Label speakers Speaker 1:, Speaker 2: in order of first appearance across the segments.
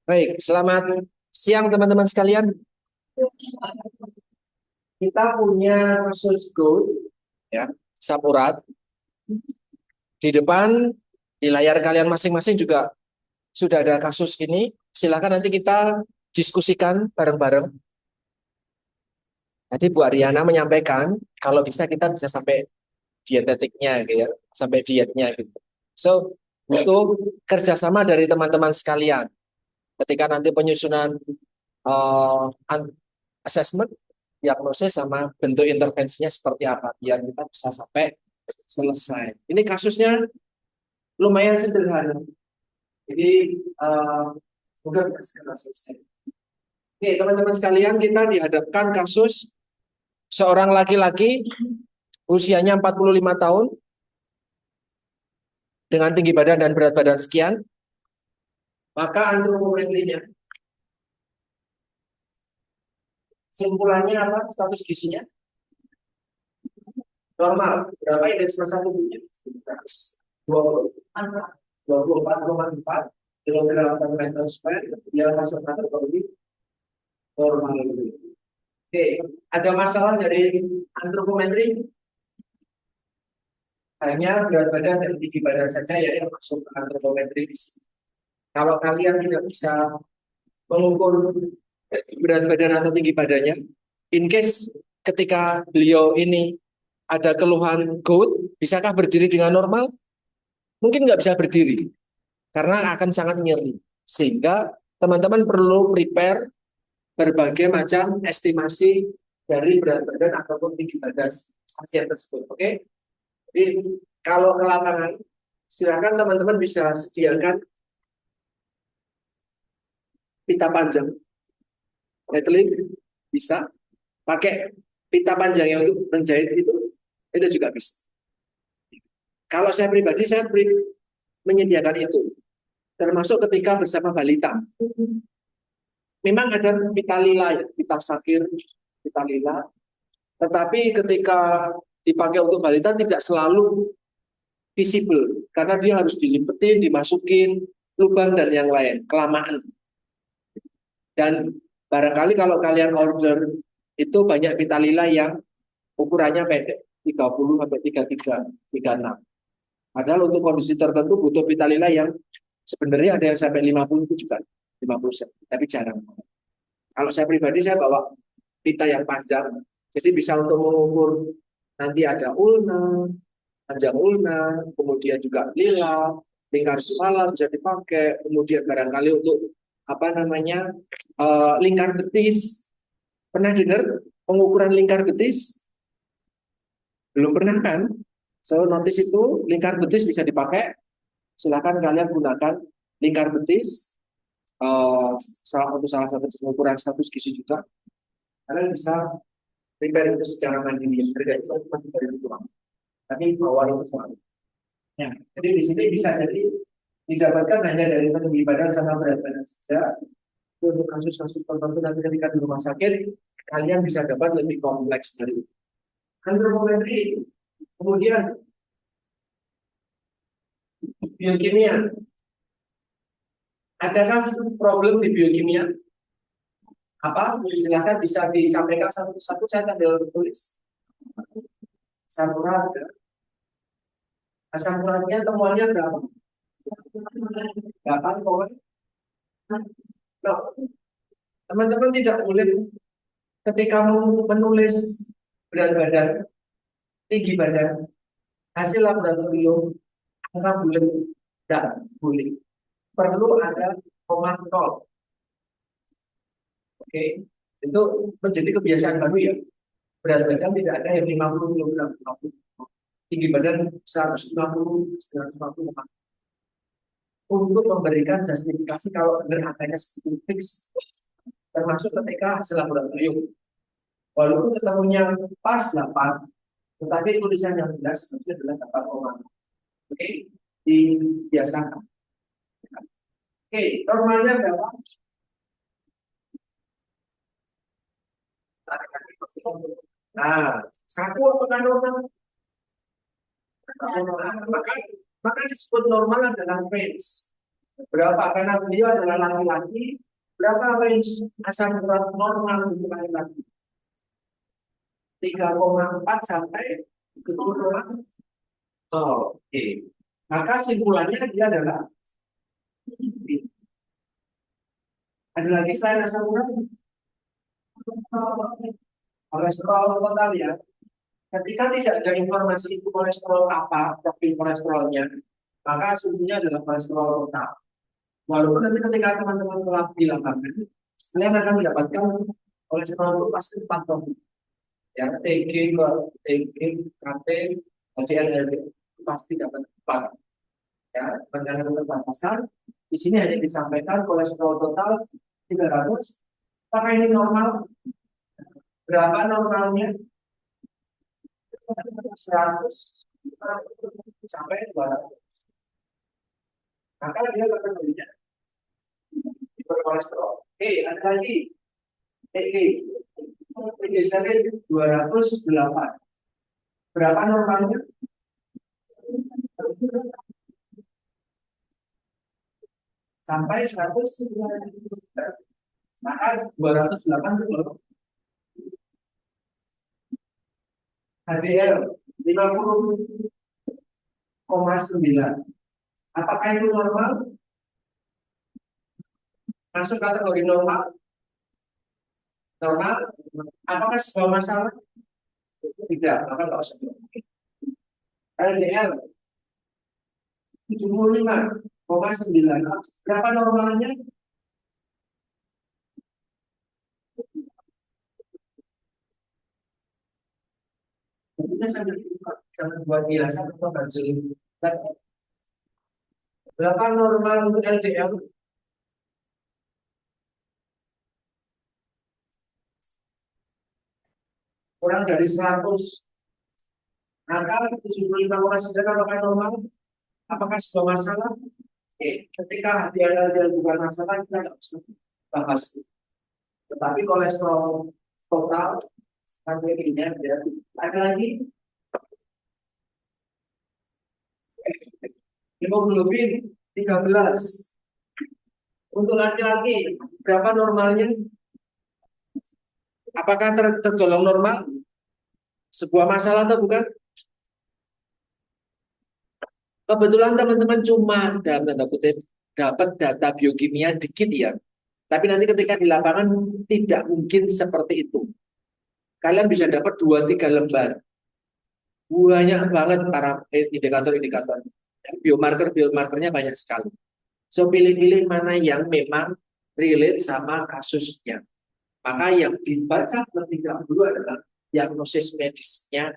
Speaker 1: Baik, selamat siang teman-teman sekalian. Kita punya kasus code ya, sapurat di depan di layar kalian masing-masing juga sudah ada kasus ini. Silakan nanti kita diskusikan bareng-bareng. Tadi Bu Ariana menyampaikan kalau bisa kita bisa sampai dietetiknya gitu ya, sampai dietnya gitu. So, butuh kerjasama dari teman-teman sekalian. Ketika nanti penyusunan uh, assessment, diagnosis sama bentuk intervensinya seperti apa biar kita bisa sampai selesai. Ini kasusnya lumayan sederhana. Jadi mudah bisa segera selesai. Oke, teman-teman sekalian, kita dihadapkan kasus seorang laki-laki usianya 45 tahun dengan tinggi badan dan berat badan sekian, maka antropometrinya simpulannya apa? Status gizinya normal. Berapa indeks massa tubuhnya? 24,4 kilogram per meter square, dia masuk kategori normal. Oke, ada masalah dari antropometri? Hanya berat badan dan tinggi badan saja ya yang masuk ke antropometri di sini. Kalau kalian tidak bisa mengukur berat badan atau tinggi badannya, in case ketika beliau ini ada keluhan gout, bisakah berdiri dengan normal? Mungkin nggak bisa berdiri karena akan sangat nyeri. Sehingga teman-teman perlu prepare berbagai macam estimasi dari berat badan ataupun tinggi badan pasien tersebut. Oke? Jadi kalau ke lapangan, silakan teman-teman bisa sediakan pita panjang, netlin, bisa pakai pita panjang yang untuk menjahit itu juga bisa. Kalau saya pribadi, menyediakan itu, termasuk ketika bersama balita. Memang ada pita lila, ya, pita sakir, pita lila, tetapi ketika dipakai untuk balita tidak selalu visible, karena dia harus dilipetin, dimasukin lubang dan yang lain, kelamaan. Dan barangkali kalau kalian order itu banyak pita lila yang ukurannya pendek, 30 sampai 33, 36. Padahal untuk kondisi tertentu butuh pita lila yang sebenarnya ada yang sampai 50 itu juga 50 cm, tapi jarang. Kalau saya pribadi saya bawa pita yang panjang, jadi bisa untuk mengukur nanti ada ulna, panjang ulna, kemudian juga lila, lingkar kepala bisa dipakai, kemudian barangkali untuk apa namanya lingkar betis. Pernah dengar pengukuran lingkar betis? Belum pernah kan? So notice itu lingkar betis bisa dipakai. Silakan kalian gunakan lingkar betis. Salah satu pengukuran status gizi juga. Kalian bisa prepare itu secara mandiri. Tidak itu masih dari itu, tapi bawa itu selalu. Ya, jadi di sini bisa jadi didapatkan hanya dari tinggi badan sama berat badan saja. Untuk kasus-kasus tertentu nanti ketika di rumah sakit, kalian bisa dapat lebih kompleks dari itu. Antropometri, kemudian biokimia. Adakah problem di biokimia? Apa? Silakan bisa disampaikan satu-satu saya sambil tulis. Asam urat, asam uratnya temuannya berapa? 8, no. Teman-teman tidak boleh ketika menulis berat badan, tinggi badan, hasil laboratorium, angka bulat, tidak boleh. Perlu ada koma nol. Oke, itu menjadi kebiasaan baru ya. Berat badan tidak ada yang 50 kg, tinggi badan 150, 150 untuk memberikan justifikasi kalau benar adanya segitu fix, termasuk ketika hasil laboratorium. Walaupun ketemunya pas 8, tetapi tulisan yang jelas sebenarnya adalah 8 orang. Oke, dibiasakan. Oke, normalnya berapa? Nah, satu apakah normal? Maka, maka disebut normal adalah range. Berapa? Karena beliau adalah laki-laki. Berapa range asam urat normal untuk laki-laki? 3,4 sampai 7,0. Oh, oke. Maka simpulannya dia adalah ada lagi selain asam urat, kolesterol total ya. Ketika tidak ada informasi itu kolesterol apa, profil kolesterolnya, maka asumsinya adalah kolesterol total. Walaupun nanti ketika teman-teman telah di lapangan, kalian akan mendapatkan kolesterol itu pasti 4 profil. Ya, TG, TG, KT, HDL, LDL itu pasti dapat 4. Ya, berdasarkan perbatasan. Di sini hanya disampaikan kolesterol total 300. Apakah ini normal? Berapa normalnya? 100 sampai 200. Maka dia akan melihat hiperkolesterol. Ada lagi TG. TG saya 208. Berapa normalnya? Sampai 100. Maka 208 itu loh. HDL 50,9. Apakah itu normal? Masuk kategori normal? Normal? Apakah sebuah masalah? Tidak, maka nggak usah. LDL 75,9. Berapa normalnya? Tentunya sangat buat biasa atau kecil. Berapa normal untuk LDL? Kurang dari 100. Maka 75,9 apakah normal? Apakah sebuah masalah? Ketika HDL bukan masalah, kita tidak usah bahas. Tetapi kolesterol total sampai ini ya. Ada lagi hemoglobin 13. Untuk laki-laki berapa normalnya? Apakah tergolong normal? Sebuah masalah atau bukan? Kebetulan teman-teman cuma dalam tanda kutip dapat data biokimia dikit ya. Tapi nanti ketika di lapangan tidak mungkin seperti itu. Kalian bisa dapat 2-3 lembar. Banyak banget para indikator-indikator. Biomarkernya banyak sekali. So pilih-pilih mana yang memang relate sama kasusnya. Maka yang dibaca terlebih dahulu adalah diagnosis medisnya.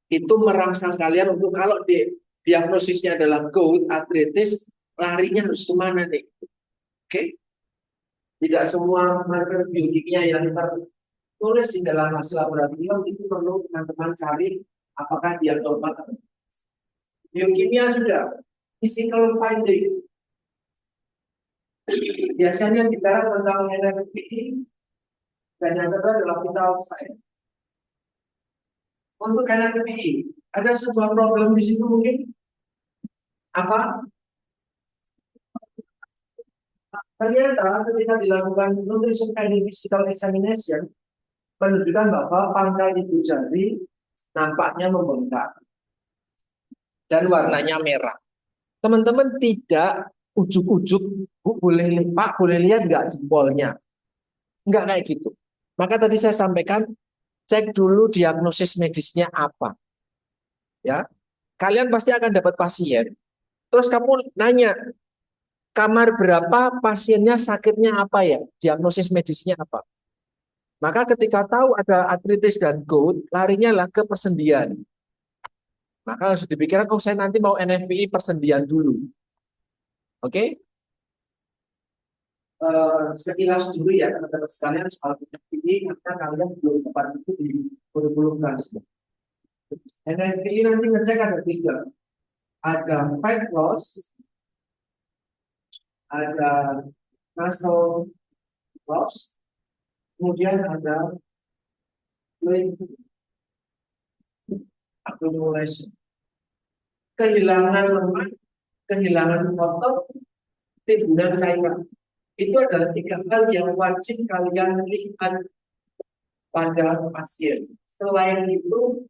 Speaker 1: Itu merangsang kalian untuk kalau diagnosisnya adalah gout, artritis, larinya harus kemana nih? Oke? Tidak semua marker biokimia yang tertulis di dalam hasil laboratorium itu perlu teman-teman cari apakah dia normal. Biokimia sudah, physical finding. Biasanya bicara tentang NFPI dan yang kedua adalah vital sign. Untuk NFPI, ada sebuah problem di situ mungkin apa? Ternyata ketika dilakukan nutrition finding physical examination menunjukkan bahwa pangkal ibu jari nampaknya membengkak dan warnanya merah. Teman-teman tidak ujuk-ujuk, Bu, Pak boleh lihat nggak jempolnya? Nggak kayak gitu. Maka tadi saya sampaikan, cek dulu diagnosis medisnya apa. Ya, kalian pasti akan dapat pasien. Terus kamu nanya, kamar berapa, pasiennya sakitnya apa ya? Diagnosis medisnya apa? Maka ketika tahu ada artritis dan gout, larinya lah ke persendian. Maka harus dipikirkan, oh saya nanti mau NFPI persendian dulu. Oke? Sekilas dulu ya teman-teman sekalian soal NFPI, karena kalian belum tepat itu di kurikulum. NFPI nanti ngecek ada 3. Ada fat loss, ada muscle loss, kemudian ada weight accumulation. Kehilangan lemak kehilangan otot, timbunan cairan. Itu adalah 3 hal yang wajib kalian lihat pada pasien. Selain itu,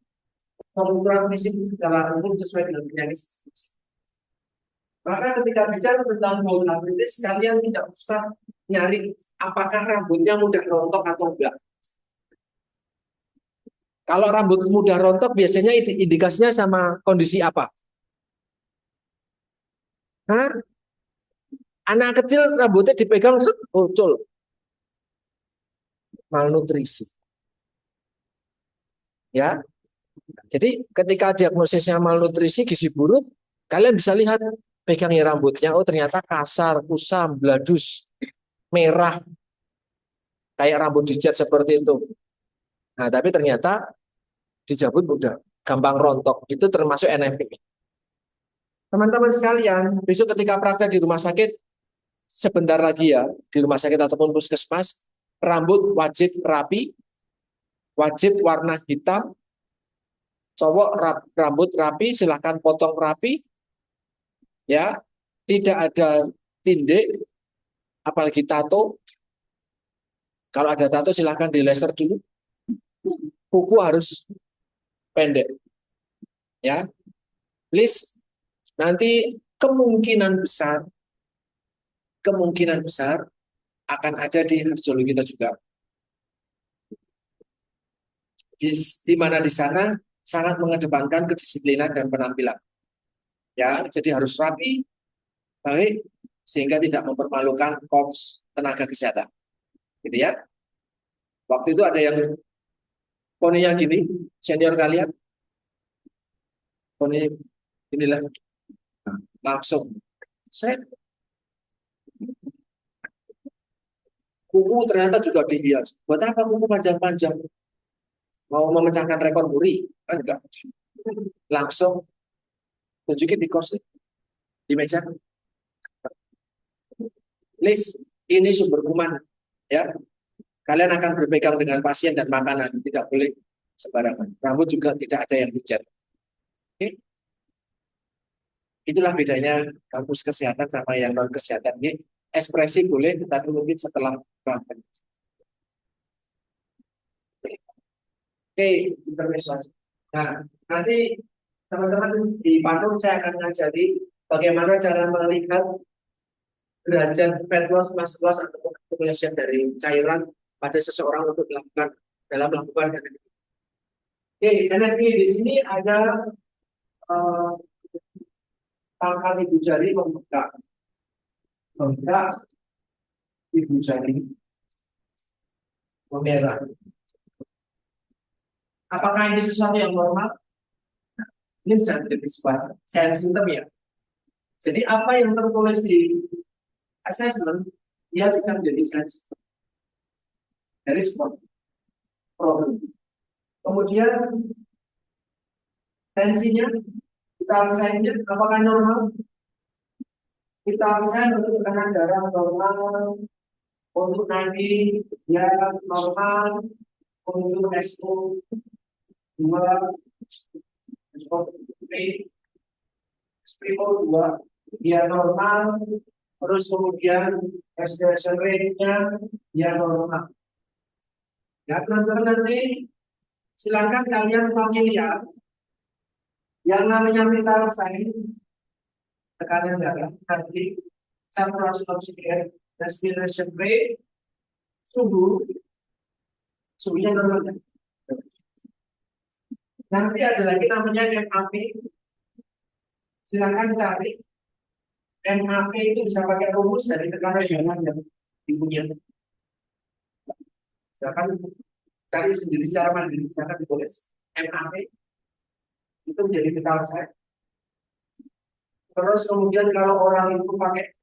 Speaker 1: pengukuran fisik secara umum sesuai dengan penyakit masing-masing. Maka ketika bicara tentang bau artritis, kalian tidak usah nyari apakah rambutnya mudah rontok atau enggak. Kalau rambut mudah rontok, biasanya indikasinya sama kondisi apa? Hah? Anak kecil rambutnya dipegang, muncul malnutrisi. Ya, jadi ketika diagnosisnya malnutrisi gizi buruk, kalian bisa lihat pegangnya rambutnya, oh ternyata kasar, kusam, bladus, merah, kayak rambut dicat seperti itu. Nah, tapi ternyata dijabut mudah, gampang rontok. Itu termasuk NMP. Teman-teman sekalian, besok ketika praktek di rumah sakit, sebentar lagi ya, di rumah sakit ataupun puskesmas, rambut wajib rapi, wajib warna hitam, cowok rambut rapi, silahkan potong rapi, ya, tidak ada tindik, apalagi tato. Kalau ada tato silahkan di laser dulu. Kuku harus pendek, ya. Please, nanti kemungkinan besar akan ada di Harjolo kita juga. Di mana di sana sangat mengedepankan kedisiplinan dan penampilan. Ya, jadi harus rapi, baik, sehingga tidak mempermalukan korps tenaga kesehatan. Gitu ya. Waktu itu ada yang poninya gini, senior kalian, poni inilah, langsung saya kuku ternyata juga dihias. Buat apa kuku panjang-panjang? Mau memecahkan rekor muri? Kan enggak. Langsung tunjukin di kursi, di meja. List, ini sumber kuman. Ya, kalian akan berpegang dengan pasien dan makanan, tidak boleh sembarangan. Rambut juga tidak ada yang dicat. Oke? Itulah bedanya kampus kesehatan sama yang non kesehatan. Ekspresi boleh, tetapi mungkin setelah praktek. Oke, intermezzo. Nah, nanti teman-teman di Bandung saya akan ngajari bagaimana cara melihat derajat fat loss, mass loss, atau accumulation dari cairan pada seseorang untuk dilakukan dalam melakukan NMP. Oke, NMP di sini ada pangkal ibu jari membengkak, ibu jari memerah. Apakah ini sesuatu yang normal? Ini bisa menjadi sebuah simptom ya. Jadi apa yang tertulis di assessment, dia bisa menjadi sensitif dari sebuah problem. Kemudian tensinya, vital sign-nya apakah normal? Vital sign untuk tekanan darah normal, untuk nadi dia normal, untuk SO 2, SPO 2 dia normal, terus kemudian respiration rate-nya dia normal. Ya teman-teman, nanti silakan kalian familiar yang namanya vital sign, tekanan darah, nanti saturasi oksigen, respiration rate, suhunya normal. Nanti ada lagi namanya MAP. Silakan cari. MAP itu bisa pakai rumus dari tekanan darah yang dipunya. Silakan cari sendiri secara mandiri, silakan ditulis. MAP itu menjadi vital sign. Terus kemudian kalau orang itu pakai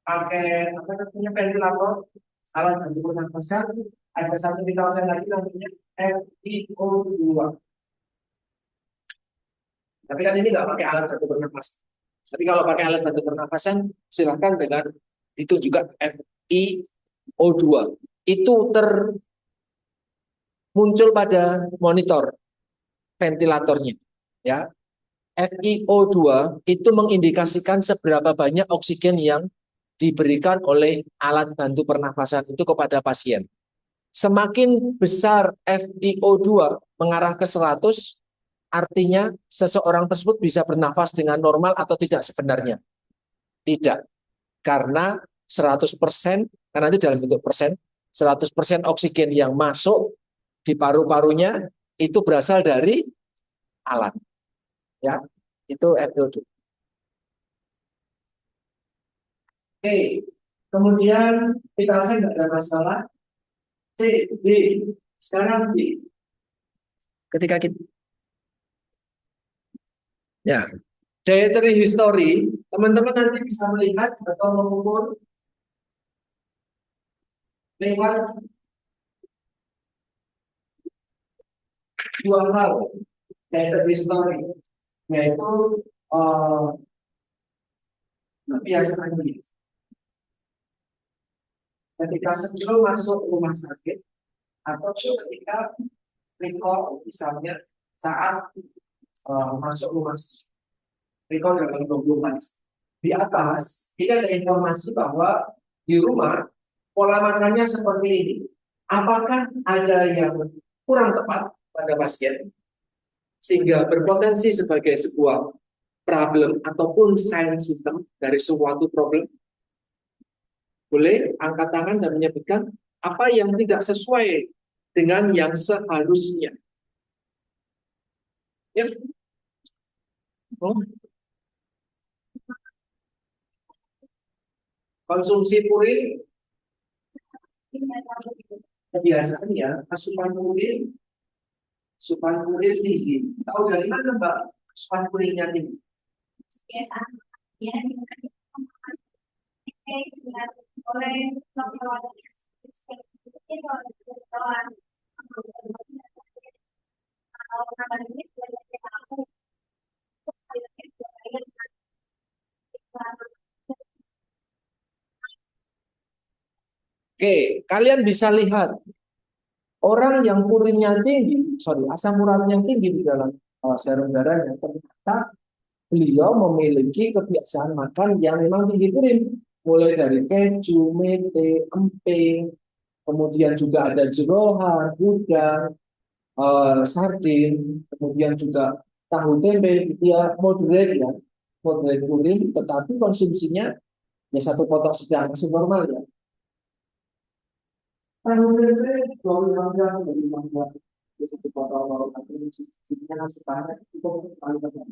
Speaker 1: apa namanya ventilator, alat bantu pernafasan, ada satu vital sign lagi namanya FiO2. Tapi kan ini nggak pakai alat bantu pernafasan. Tapi kalau pakai alat bantu pernafasan, silahkan dengan itu juga FiO2. Itu muncul pada monitor ventilatornya, ya. FiO2 itu mengindikasikan seberapa banyak oksigen yang diberikan oleh alat bantu pernafasan itu kepada pasien. Semakin besar FiO2 mengarah ke 100, artinya seseorang tersebut bisa bernafas dengan normal atau tidak sebenarnya? Tidak. Karena 100%, karena itu dalam bentuk persen, 100% oksigen yang masuk di paru-parunya itu berasal dari alat. Ya, itu FiO2. Oke, kemudian vitalnya nggak ada masalah. C, D. Sekarang D. Ketika kita, ya, dietary history, teman-teman nanti bisa melihat atau mengukur lewat dua hal dietary history, yaitu kebiasaan hidup. Ketika sebelum masuk rumah sakit atau ketika recall, misalnya saat masuk rumah sakit, recall dalam 24 jam. Di atas ini ada informasi bahwa di rumah pola makannya seperti ini. Apakah ada yang kurang tepat pada pasien sehingga berpotensi sebagai sebuah problem ataupun sign system dari suatu problem? Boleh angkat tangan dan menyebutkan apa yang tidak sesuai dengan yang seharusnya. Ya. Oh. Konsumsi purin kebiasaannya asupan purin tinggi. Tahu dari mana Mbak asupan purinnya tinggi? Biasa. Ya, Oke, kalian bisa lihat orang yang purinnya tinggi, asam uratnya tinggi di dalam serum darahnya, ternyata beliau memiliki kebiasaan makan yang memang tinggi purin, mulai dari keju, mete, emping, kemudian juga ada jeroan, udang, sardin, kemudian juga tahu tempe, dia moderate purin, tetapi konsumsinya ya satu potong sedang masih normal ya. Tahu tempe 25 gram dari 5 gram, satu potong konsumsinya setara itu paling banyak.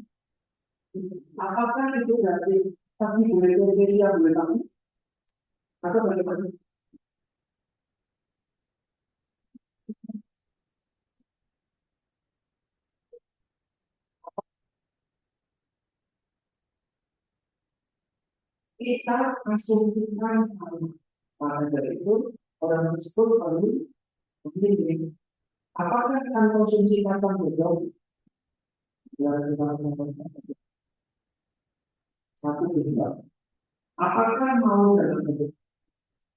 Speaker 1: Apakah itu berarti tapi boleh Indonesia boleh tahu atau bagaimana? Kita asumsikan sama. Maka dari itu orang tersebut perlu begini. Apakah akan konsumsi kacang hijau? Satu kedua. Apakah mau dalam bentuk?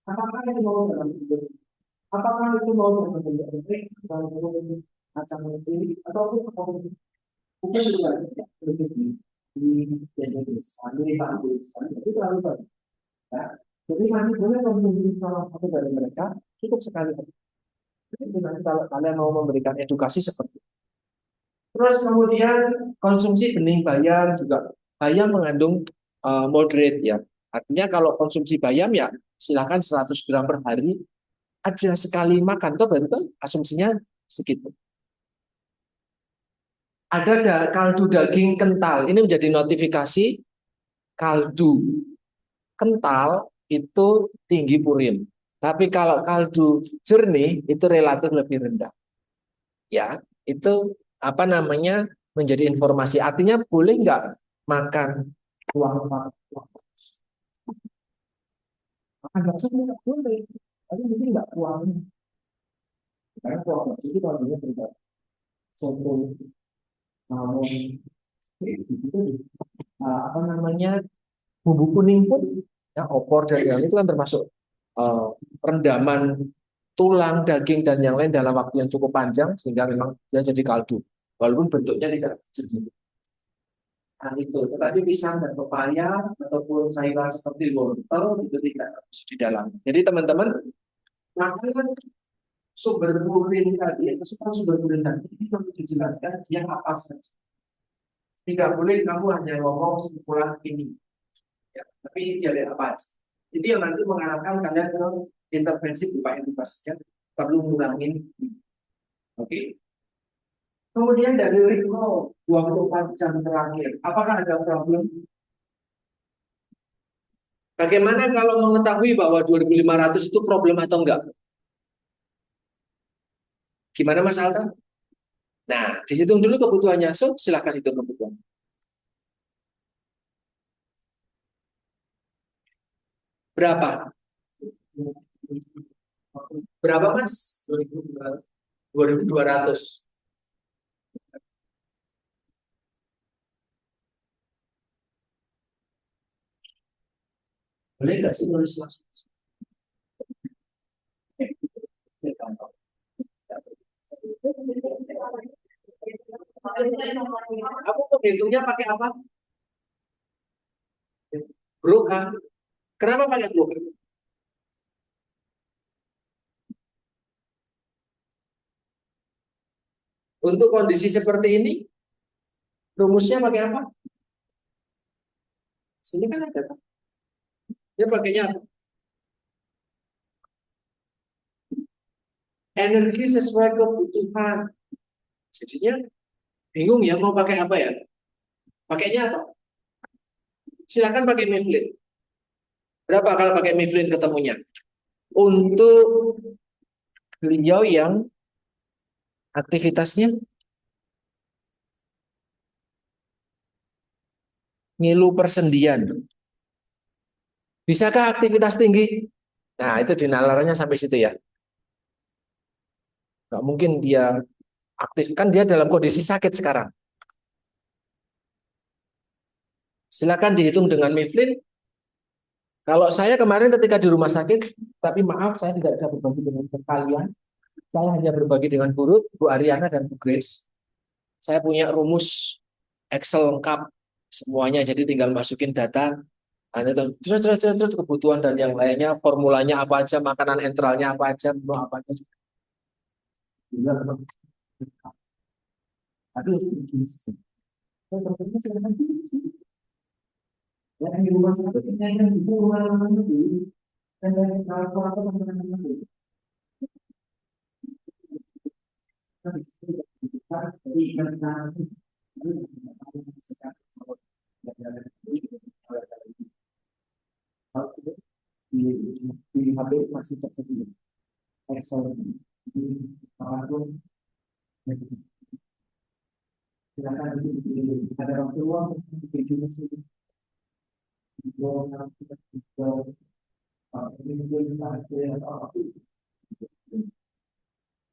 Speaker 1: Apakah itu mau dalam bentuk? Apakah itu mau dalam bentuk emping, dalam bentuk kacang hijau, ataupun bukan juga lebih di Inggris, Amerika, itu terlalu banyak. Ya. Jadi masih boleh konsumsi salah satu dari mereka, cukup sekali. Jadi nanti kalau kalian mau memberikan edukasi seperti itu. Terus kemudian konsumsi benih bayam juga. Bayam mengandung moderate ya. Artinya kalau konsumsi bayam ya silakan 100 gram per hari. Ada sekali makan tuh berarti asumsinya segitu. Ada kaldu daging kental. Ini menjadi notifikasi kaldu kental itu tinggi purin. Tapi kalau kaldu jernih itu relatif lebih rendah. Ya, itu apa namanya menjadi informasi. Artinya boleh nggak makan uang makan bakso nggak boleh. Tapi mungkin nggak uang. Karena uang itu kalau dia tidak soto namun itu apa namanya bumbu kuning pun ya opor dan yang itu kan termasuk rendaman tulang, daging dan yang lain dalam waktu yang cukup panjang sehingga memang dia jadi kaldu walaupun bentuknya tidak segitu. Nah, itu. Tetapi pisang dan pepaya ataupun sayuran seperti wortel itu tidak termasuk di dalam. Jadi teman-teman, makan sumber protein tadi, atau sumber protein tadi, ini perlu dijelaskan yang apa saja. Tidak boleh kamu hanya ngomong sekumpulan ini, ya. Tapi ini dari apa aja. Jadi yang nanti mengarahkan kalian ke intervensi berupa edukasinya perlu ngurangin. Oke. Kemudian dari ritme 24 jam terakhir, apakah ada problem? Bagaimana kalau mengetahui bahwa 2500 itu problem atau enggak? Gimana Mas Alta? Nah, dihitung dulu kebutuhannya. So, silakan hitung kebutuhan. Berapa? Berapa Mas? 2200. Boleh nggak sih nulis langsung? Aku menghitungnya pakai apa? Broka. Kenapa pakai broka? Untuk kondisi seperti ini, rumusnya pakai apa? Sini kan ada. Dia pakainya apa? Energi sesuai kebutuhan. Jadinya bingung ya mau pakai apa ya? Pakainya apa? Silakan pakai Mifflin. Berapa kalau pakai Mifflin ketemunya? Untuk beliau yang aktivitasnya ngilu persendian. Bisakah aktivitas tinggi? Nah, itu dinalarnya sampai situ ya. Nggak mungkin dia aktif. Kan dia dalam kondisi sakit sekarang. Silakan dihitung dengan Mifflin. Kalau saya kemarin ketika di rumah sakit, tapi maaf saya tidak bisa berbagi dengan kalian. Saya hanya berbagi dengan Bu Ariana dan Bu Grace. Saya punya rumus Excel lengkap semuanya, jadi tinggal masukin data, terus kebutuhan dan yang lainnya, formulanya apa aja, makanan enteralnya apa aja, menu apa aja. Aduh, yang di rumah sakit yang di rumah itu, dan dari kalau di HP masih tersedia Excel di apapun silakan ada waktu luang untuk video ini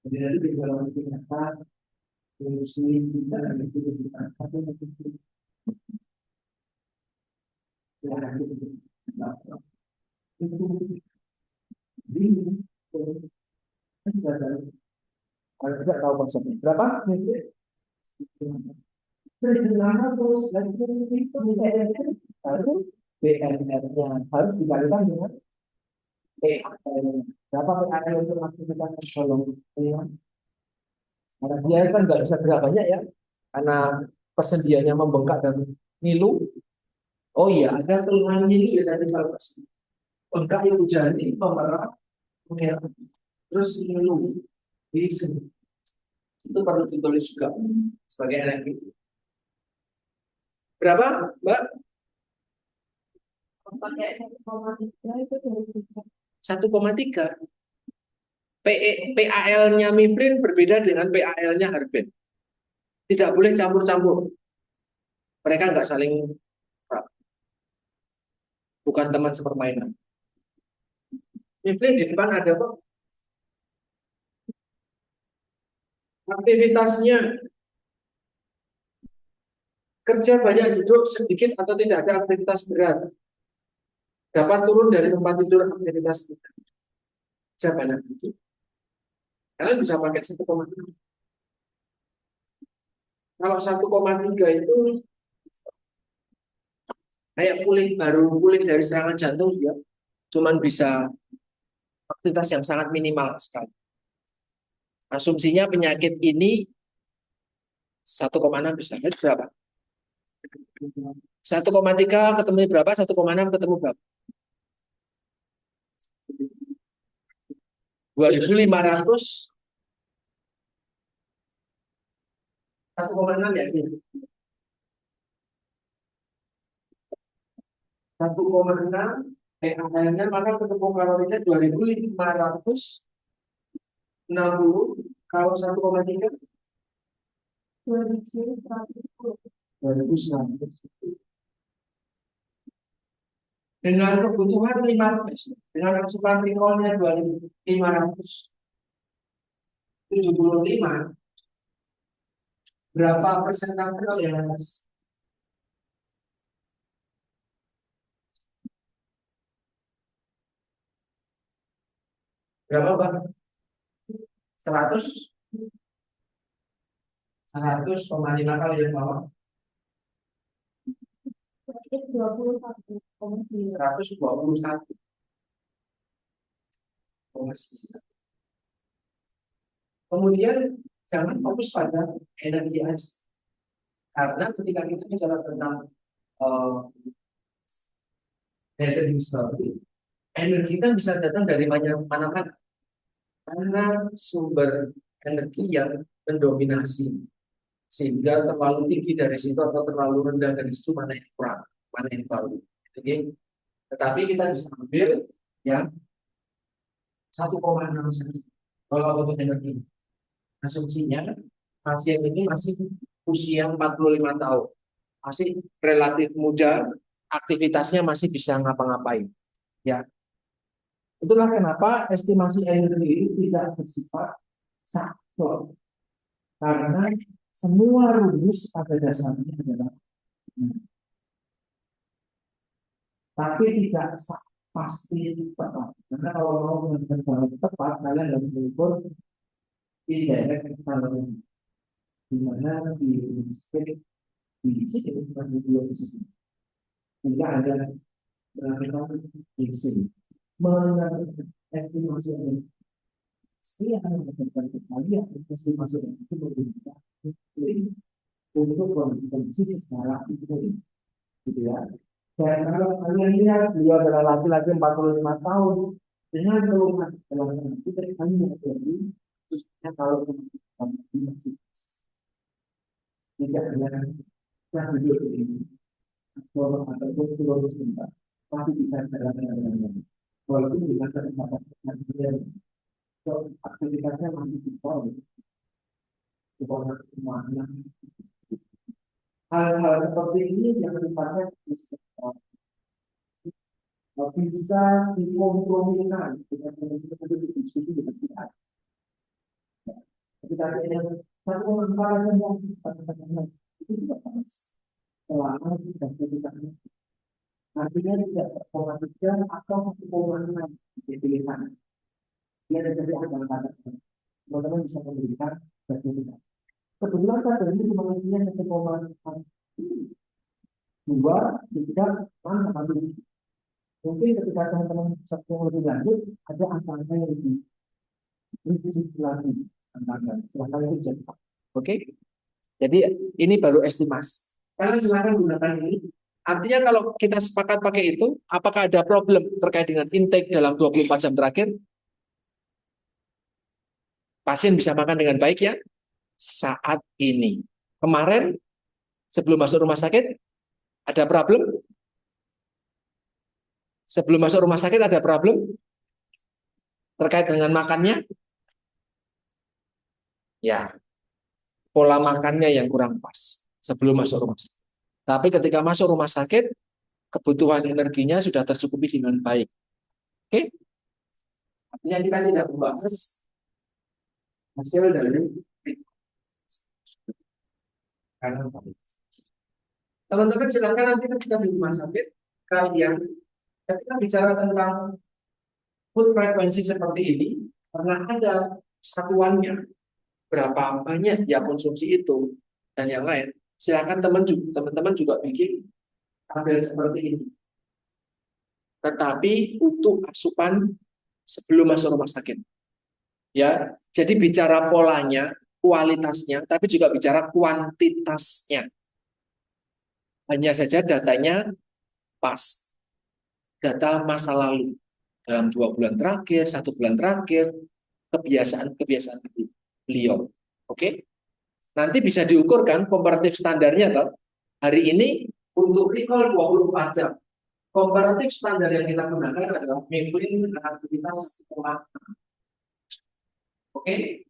Speaker 1: jadi nanti di dalam nyata solusi kita ada sisi kita tapi kalau tidak tahu konsepnya berapa? Harus BNR-nya harus dikalikan dengan PAL. Berapa PAL untuk aktivitas kolom? Karena dia kan nggak bisa gerak banyak ya, karena persendiannya membengkak dan ngilu. Oh iya, ada keluhan ngilu ya dari kalau bengkak yang hujan ini pemerah, terus ngilu. Itu perlu ditulis juga sebagai energi. Berapa, Mbak? 1,3. PAL-nya Mifflin berbeda dengan PAL-nya Harben. Tidak boleh campur-campur. Mereka nggak saling, bukan teman sepermainan. Mifflin di depan ada kok. Aktivitasnya kerja banyak, duduk sedikit atau tidak ada aktivitas berat. Dapat turun dari tempat tidur aktivitas kerja banyak duduk. Kalian bisa pakai 1,3. Kalau 1,3 itu Kayak baru pulih dari serangan jantung dia cuman bisa aktivitas yang sangat minimal sekali. Asumsinya penyakit ini 1,6 bisa. Jadi berapa? 1,3 ketemu berapa? 1,6 ketemu berapa? 2.500, 1,6 ya. 1,6 angkanya maka ketemu kalorinya 2.560 kalau 1,3 2.100 dengan kebutuhan 5 dengan asupan glykolnya 2.575 berapa persentase yang atas? Berapa Bang? 100 100,5 kali yang bawah 121,9. Kemudian jangan fokus pada energi aja. Karena ketika kita bicara tentang energi stabil, energi kan bisa datang dari mana-mana. Karena sumber energi yang mendominasi, sehingga terlalu tinggi dari situ atau terlalu rendah dari situ mana yang kurang, mana yang terlalu. Oke. Tetapi kita bisa ambil yang 1,6 saja. Kalau untuk energi, asumsinya pasien ini masih usia 45 tahun, masih relatif muda, aktivitasnya masih bisa ngapa-ngapain. Ya, itulah kenapa estimasi energi ini tidak bersifat sakral, karena semua rumus pada dasarnya adalah tapi tidak pasti tepat. Karena kalau mau benar-benar tepat, kalian harus mengukur indirect value di mana di di sini di dua sisi. Tidak ada berapa di sini. Mengenai estimasi yang saya akan mengatakan kalian estimasi yang itu berbeda untuk kondisi secara itu, gitu ya. Dan kalau kalian lihat beliau adalah laki-laki 45 tahun dengan keluhan dalam kita kami menjadi khususnya kalau kami masih tidak ada yang hidup ini ataupun turun sebentar pasti bisa jalan dengan walaupun di masa tempat yang aktivitasnya masih di bawah kemana hal-hal seperti ini yang sifatnya bisa dikompromikan dengan diskusi dengan kita. Ketika saya satu orang yang itu juga panas. Selama kita artinya tidak terkomunikasikan atau kekomunikasikan di pilihan. Dia ada jadi ada kata teman-teman bisa memberikan sertifikat. Kebetulan kan dari kemanusiaan yang kekomunikasikan dua, tiga, mana ambil. Mungkin ketika teman-teman satu lebih lanjut ada angkanya yang lebih lagi angkanya. Silahkan itu jadi. Oke. Jadi ini baru estimasi. Kalian silakan gunakan ini. Artinya kalau kita sepakat pakai itu, apakah ada problem terkait dengan intake dalam 24 jam terakhir? Pasien bisa makan dengan baik ya? Saat ini. Kemarin, sebelum masuk rumah sakit, ada problem? Sebelum masuk rumah sakit ada problem? Terkait dengan makannya? Ya, pola makannya yang kurang pas sebelum masuk rumah sakit. Tapi ketika masuk rumah sakit, kebutuhan energinya sudah tercukupi dengan baik. Oke? Artinya kita tidak membahas hasil dari teman-teman silakan nanti ketika di rumah sakit kalian ketika bicara tentang food frekuensi seperti ini karena ada satuannya berapa banyak dia konsumsi itu dan yang lain silakan teman-teman juga bikin tabel seperti ini. Tetapi untuk asupan sebelum masuk rumah sakit. Ya, jadi bicara polanya, kualitasnya, tapi juga bicara kuantitasnya. Hanya saja datanya pas, data masa lalu dalam 2 bulan terakhir, 1 bulan terakhir, kebiasaan-kebiasaan beliau. Oke, nanti bisa diukurkan komparatif standarnya, toh. Hari ini untuk recall 24 jam, komparatif standar yang kita gunakan adalah Maveline dengan aktivitas 1,6. Oke,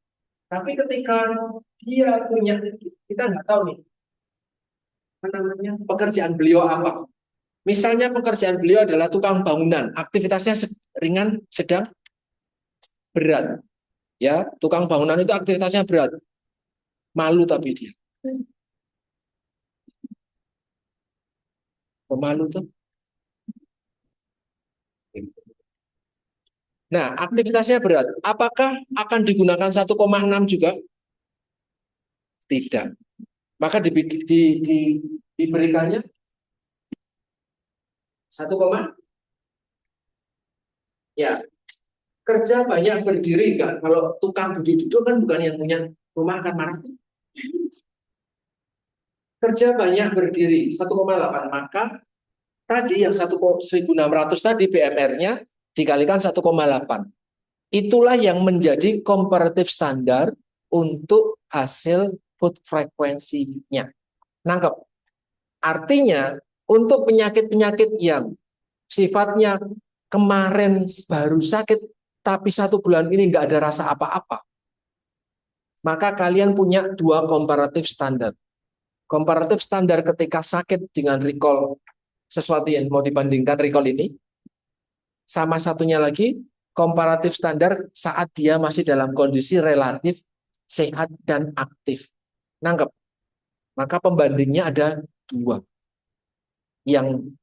Speaker 1: tapi ketika dia punya, kita nggak tahu nih, apa namanya, pekerjaan beliau apa. Misalnya pekerjaan beliau adalah tukang bangunan, aktivitasnya ringan, sedang, berat. Ya, tukang bangunan itu aktivitasnya berat. Malu tapi dia. Pemalu tuh. Nah, aktivitasnya berat. Apakah akan digunakan 1,6 juga? Tidak. Maka diberikannya 1, ya, kerja banyak berdiri enggak? Kalau tukang duduk-duduk kan bukan yang punya rumah akan marah. Kerja banyak berdiri 1,8, maka tadi yang 1.600 tadi BMR-nya dikalikan 1,8. Itulah yang menjadi komparatif standar untuk hasil food frekuensinya. Nangkep? Artinya untuk penyakit-penyakit yang sifatnya kemarin baru sakit tapi 1 bulan ini nggak ada rasa apa-apa, maka kalian punya 2 komparatif standar. Komparatif standar ketika sakit dengan recall sesuatu yang mau dibandingkan recall ini, sama satunya lagi komparatif standar saat dia masih dalam kondisi relatif sehat dan aktif. Nangkep? Maka pembandingnya ada 2. Yang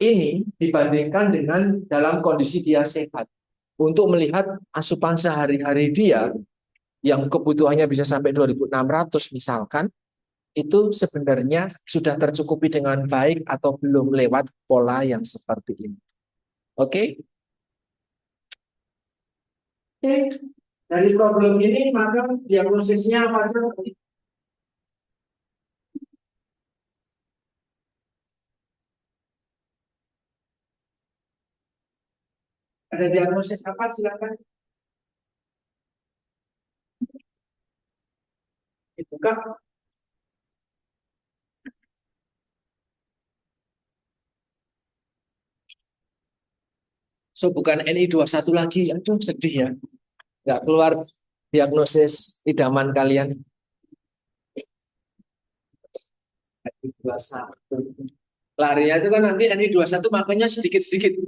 Speaker 1: ini dibandingkan dengan dalam kondisi dia sehat. Untuk melihat asupan sehari-hari dia yang kebutuhannya bisa sampai 2.600 misalkan, itu sebenarnya sudah tercukupi dengan baik atau belum lewat pola yang seperti ini. Oke? Oke. Dari problem ini maka diagnosisnya apa saja? Ada diagnosis apa? Silakan dibuka. So bukan NI21 lagi, aduh sedih ya. Nggak keluar diagnosis idaman kalian. NI21. Larinya itu kan nanti NI21 makanya sedikit-sedikit.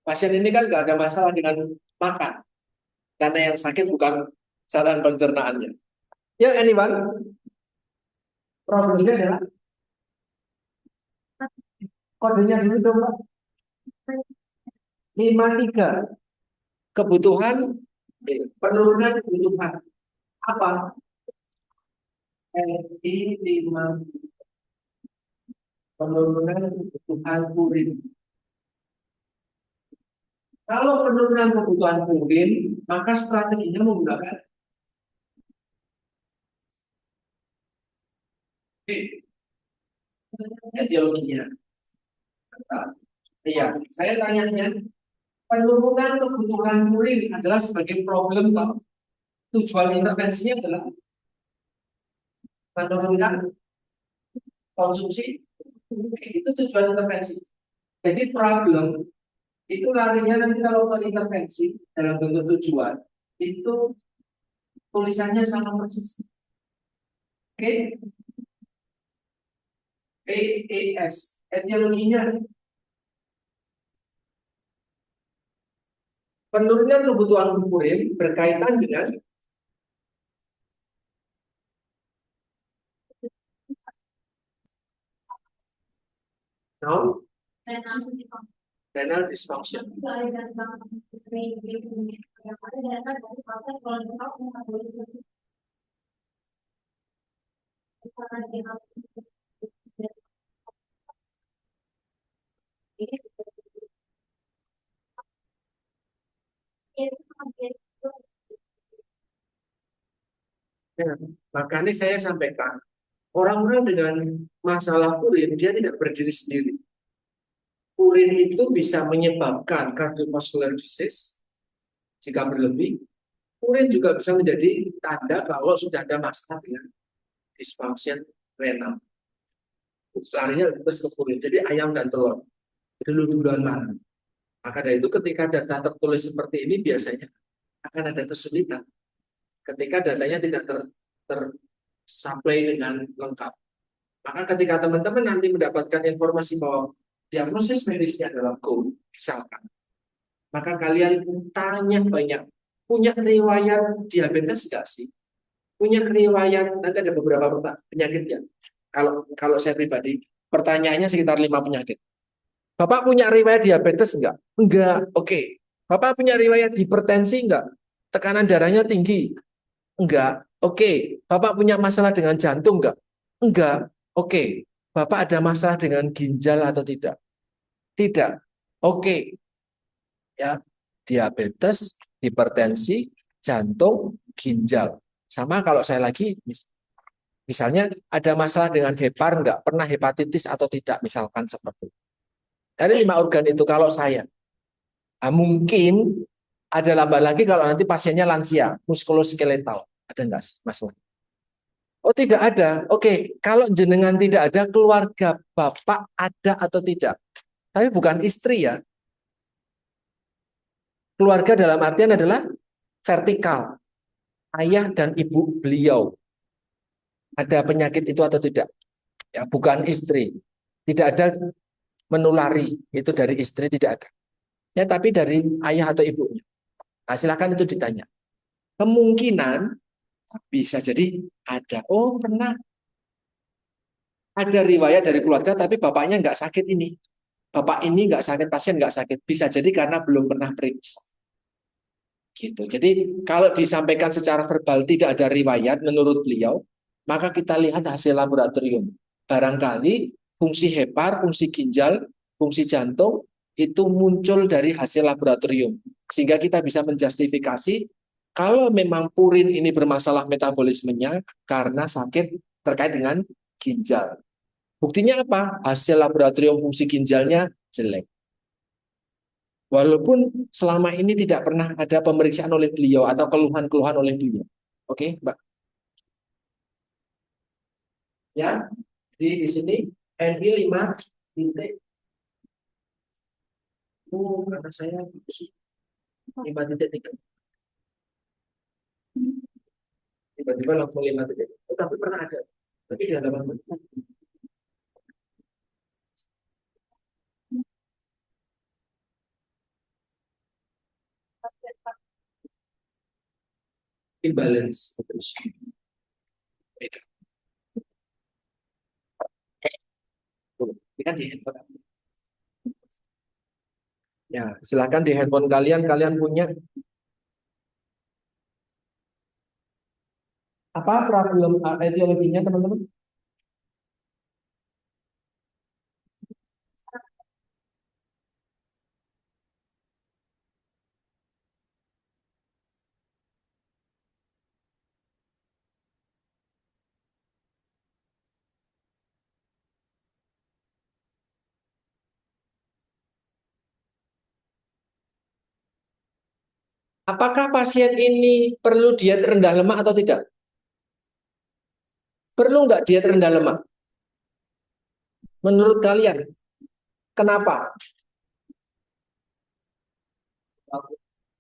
Speaker 1: Pasien ini kan nggak ada masalah dengan makan. Karena yang sakit bukan saluran pencernaannya. Ya, anyone? Problemnya adalah kodenya dulu dong, Pak. 53. Kebutuhan, penurunan kebutuhan. Apa? NI5. Penurunan kebutuhan urin. Kalau penurunan kebutuhan urin, maka strateginya menggunakan etiologinya. Iya, saya tanya, penurunan kebutuhan urin adalah sebagai problem, toh. Tujuan intervensinya adalah menurunkan konsumsi. Itu tujuan intervensi. Jadi problem itu larinya nanti kalau ke intervensi dalam bentuk tujuan itu tulisannya sama persis. Oke, PES etiologinya penurunan kebutuhan urin berkaitan dengan no, renal dysfunction. Ya, makanya saya sampaikan, orang-orang dengan masalah urin, dia tidak berdiri sendiri. Urin itu bisa menyebabkan cardiovascular disease jika berlebih. Urin juga bisa menjadi tanda kalau sudah ada masalah dengan dysfunction renal. Larinya terus ke urin. Jadi ayam dan telur. Dulu-duluan mana. Maka dari itu ketika data tertulis seperti ini biasanya akan ada kesulitan. Ketika datanya tidak tersuplai dengan lengkap. Maka ketika teman-teman nanti mendapatkan informasi bahwa diagnosis medisnya adalah gold, misalkan, maka kalian tanya banyak, punya riwayat diabetes nggak sih? Punya riwayat, nanti ada beberapa penyakit ya. Kalau saya pribadi, pertanyaannya sekitar 5 penyakit. Bapak punya riwayat diabetes enggak? Enggak. Oke. Bapak punya riwayat hipertensi enggak? Tekanan darahnya tinggi? Enggak. Oke. Bapak punya masalah dengan jantung enggak? Enggak. Oke. Bapak ada masalah dengan ginjal atau tidak? Tidak. Oke. Ya. Diabetes, hipertensi, jantung, ginjal. Sama kalau saya lagi misalnya ada masalah dengan hepar enggak? Pernah hepatitis atau tidak misalkan seperti itu. Dari 5 organ itu kalau saya. Nah, mungkin ada tambah lagi kalau nanti pasiennya lansia, muskuloskeletal. Ada nggak sih masalah? Oh tidak ada. Oke, kalau jenengan tidak ada, keluarga bapak ada atau tidak? Tapi bukan istri ya. Keluarga dalam artian adalah vertikal. Ayah dan ibu beliau. Ada penyakit itu atau tidak? Ya, bukan istri. Tidak ada menulari. Itu dari istri tidak ada. Ya, tapi dari ayah atau ibunya. Nah, silakan itu ditanya. Kemungkinan bisa jadi ada. Oh, pernah ada riwayat dari keluarga, tapi bapaknya nggak sakit ini. Bapak ini nggak sakit, pasien nggak sakit. Bisa jadi karena belum pernah periksa. Gitu. Jadi kalau disampaikan secara verbal tidak ada riwayat menurut beliau, maka kita lihat hasil laboratorium. Barangkali fungsi hepar, fungsi ginjal, fungsi jantung itu muncul dari hasil laboratorium. Sehingga kita bisa menjustifikasi kalau memang purin ini bermasalah metabolismenya karena sakit terkait dengan ginjal. Buktinya apa? Hasil laboratorium fungsi ginjalnya jelek. Walaupun selama ini tidak pernah ada pemeriksaan oleh beliau atau keluhan-keluhan oleh beliau. Oke, Mbak. Ya, di sini NI 5 titik. Oh, karena saya 5,3. Tiba-tiba langsung 5 titik. Oh, tapi pernah ada. Tapi di halaman imbalance. Beda. Ini kan di handphone. Ya, silakan di handphone kalian punya apa problem etiologinya teman-teman? Apakah pasien ini perlu diet rendah lemak atau tidak? Perlu nggak diet rendah lemak? Menurut kalian, kenapa?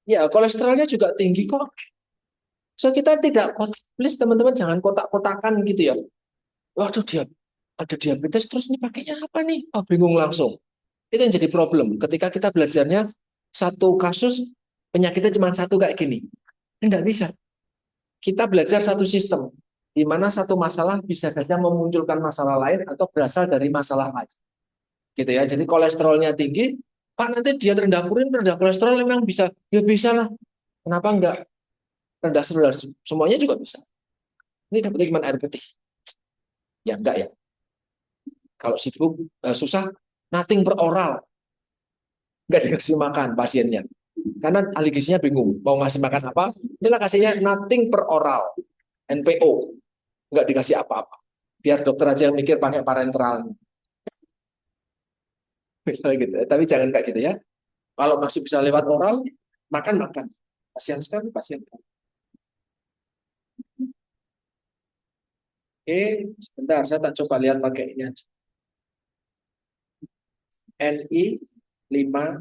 Speaker 1: Ya, kolesterolnya juga tinggi kok. So kita tidak, please teman-teman jangan kotak-kotakan gitu ya. Waduh dia ada diabetes terus nih pakainya apa nih? Oh bingung langsung. Itu yang jadi problem. Ketika kita belajarnya satu kasus penyakitnya cuma satu kayak gini, enggak bisa. Kita belajar satu sistem, di mana satu masalah bisa saja memunculkan masalah lain atau berasal dari masalah lain. Gitu ya. Jadi kolesterolnya tinggi, Pak nanti dia rendah purin, rendah kolesterol memang bisa. Ya bisa lah. Kenapa enggak? Rendah seluler semuanya juga bisa. Ini dapetnya cuma air putih. Ya enggak ya. Kalau sibuk susah, nothing per oral. Enggak dikasih makan pasiennya. Karena ahli gizinya bingung mau ngasih makan apa. Inilah kasihnya nothing per oral. NPO, nggak dikasih apa-apa. Biar dokter aja yang mikir pakai parenteral. Gitu. Tapi jangan kayak gitu ya. Kalau masih bisa lewat oral, makan. Kasihan sekali pasien. Oke, sebentar saya tak coba lihat pakai ini aja. NI 5.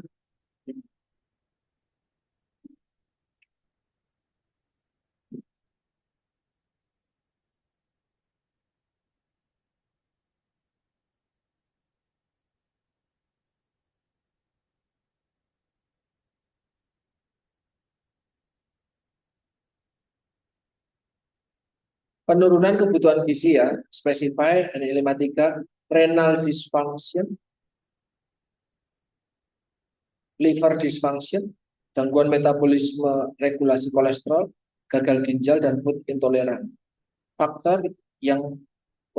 Speaker 1: Penurunan kebutuhan gizi ya, specify NI 53, renal dysfunction, liver dysfunction, gangguan metabolisme, regulasi kolesterol, gagal ginjal, dan food intoleran. Faktor yang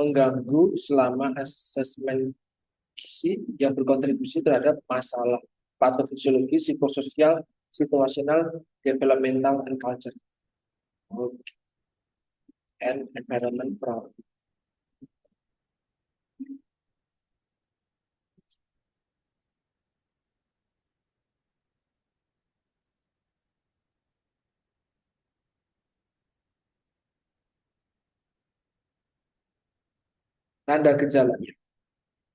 Speaker 1: mengganggu selama asesmen gizi yang berkontribusi terhadap masalah patofisiologi, psikososial, situasional, developmental, and culture, and environment problem. Tanda gejalanya.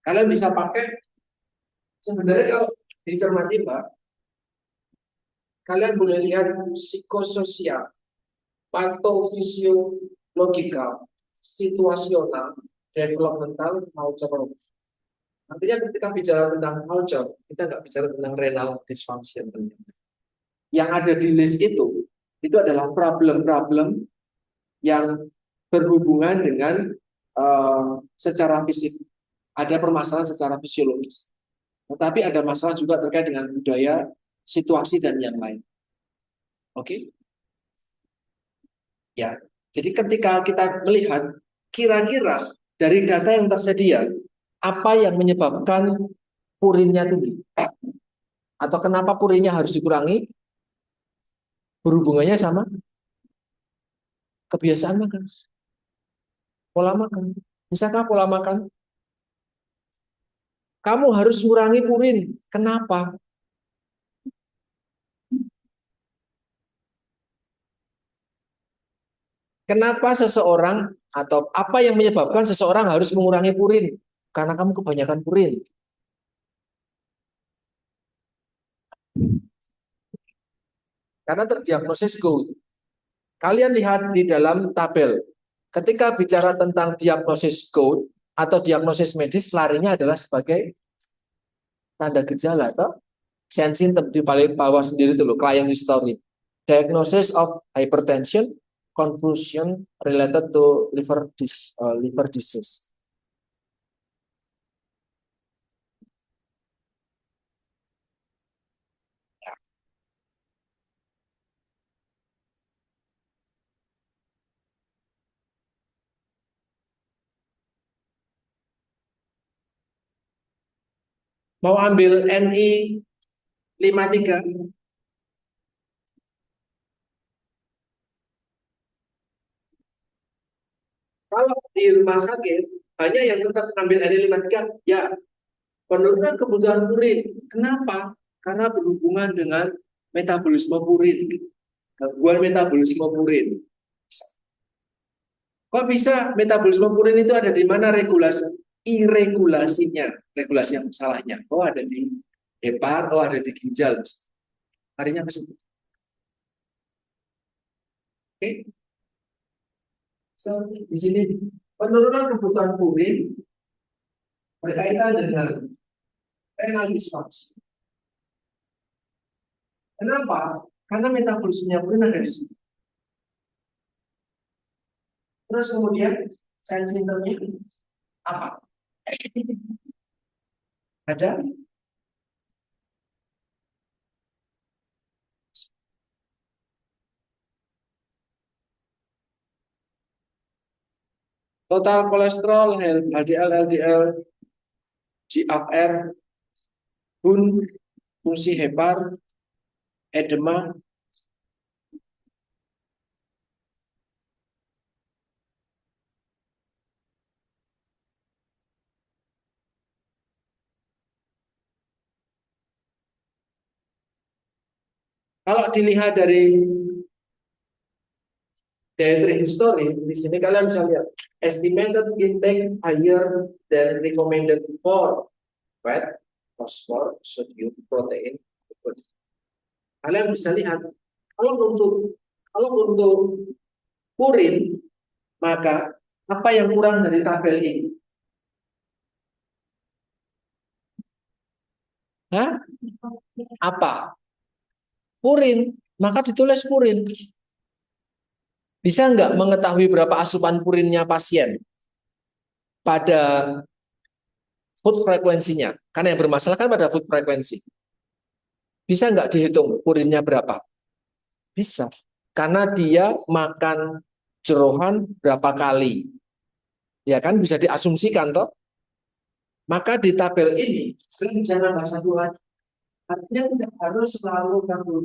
Speaker 1: Kalian bisa pakai, sebenarnya kalau dicermati Pak, kalian boleh lihat psikososial, patofisiologikal, situasional, developmental, cultural. Artinya ketika bicara tentang culture, kita nggak bicara tentang renal dysfunction. Yang ada di list itu adalah problem-problem yang berhubungan dengan secara fisik. Ada permasalahan secara fisiologis. Tetapi ada masalah juga terkait dengan budaya, situasi, dan yang lain. Oke? Ya. Jadi ketika kita melihat kira-kira dari data yang tersedia, apa yang menyebabkan purinnya tinggi? Atau kenapa purinnya harus dikurangi? Berhubungannya sama kebiasaan makan, pola makan. Misalkan pola makan, kamu harus mengurangi purin. Kenapa? Kenapa seseorang atau apa yang menyebabkan seseorang harus mengurangi purin? Karena kamu kebanyakan purin. Karena terdiagnosis GOUT. Kalian lihat di dalam tabel. Ketika bicara tentang diagnosis GOUT atau diagnosis medis, larinya adalah sebagai tanda gejala atau sign symptom di paling bawah sendiri itu loh, client history. Diagnosis of hypertension, confusion related to liver disease. Mau ambil NI 53? Kalau di rumah sakit hanya yang tetap ambil NI 53 ya penurunan kebutuhan purin. Kenapa? Karena berhubungan dengan metabolisme purin, gangguan metabolisme purin. Kok bisa metabolisme purin itu ada di mana regulasi iregulasinya, regulasi yang salahnya? Oh ada di hepar, oh ada di ginjal. Harinya ke situ. Oke, so, di sini penurunan kebutuhan purin berkaitan dengan renal dysfunction. Kenapa? Karena metabolismenya purin ada di sini. Terus kemudian sensitifnya apa? Ada total kolesterol, HDL, LDL, GFR, BUN, fungsi hepar, edema, Kalau dilihat dari dietary history, di sini kalian bisa lihat estimated intake higher than recommended for fat, phosphor, sodium, protein. Kalian bisa lihat kalau untuk purin, maka apa yang kurang dari tabel ini? Hah? Apa? Purin, maka ditulis purin. Bisa nggak mengetahui berapa asupan purinnya pasien pada food frekuensinya? Karena yang bermasalah kan pada food frekuensi. Bisa nggak dihitung purinnya berapa? Bisa. Karena dia makan jeroan berapa kali. Ya kan bisa diasumsikan toh. Maka di tabel ini sering bicara bahasa Tuhan. Artinya tidak harus selalu kamu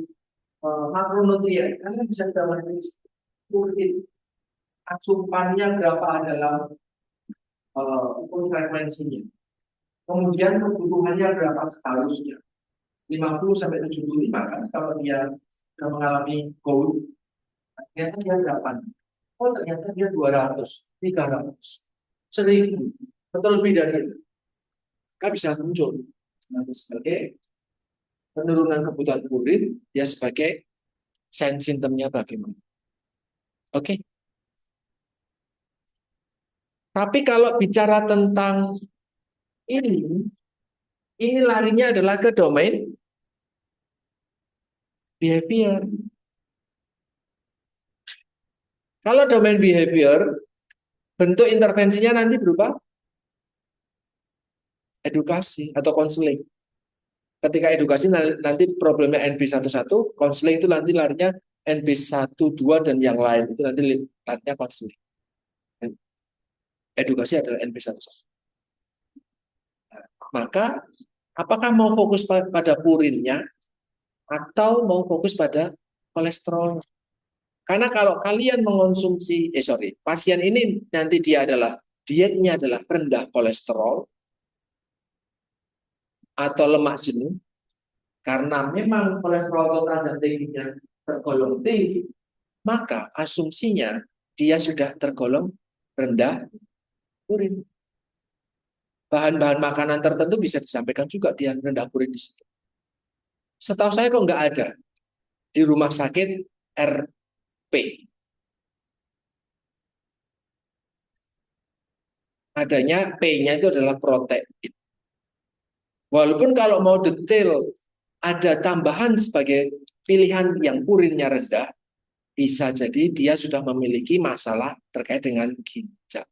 Speaker 1: makronutrien. Karena bisa didapatkan purin asupannya berapa dalam frekuensinya. Kemudian kebutuhannya berapa seharusnya. 50 sampai 75 kan kalau dia sudah mengalami gout, ternyata dia berapa? Oh ternyata dia 200, 300, 1000 atau lebih dari itu. Maka bisa muncul nanti sebagai penurunan kebutuhan purin, dia sebagai sign simptomnya bagaimana. Oke. Tapi kalau bicara tentang ini larinya adalah ke domain behavior. Kalau domain behavior, bentuk intervensinya nanti berupa edukasi atau konseling. Ketika edukasi nanti problemnya NB11, konseling itu nanti larinya NB12 dan yang lain. Itu nanti larinya konseling. Edukasi adalah NB11. Maka apakah mau fokus pada purinnya atau mau fokus pada kolesterol? Karena kalau kalian mengonsumsi, pasien ini nanti dia adalah dietnya adalah rendah kolesterol atau lemak jenuh, karena memang kolesterol total dan tingginya tergolong tinggi, maka asumsinya dia sudah tergolong rendah purin. Bahan-bahan makanan tertentu bisa disampaikan juga dia rendah purin di situ. Setahu saya kok nggak ada di rumah sakit RP. Adanya P-nya itu adalah protein. Walaupun kalau mau detail ada tambahan sebagai pilihan yang purinnya rendah, bisa jadi dia sudah memiliki masalah terkait dengan ginjal.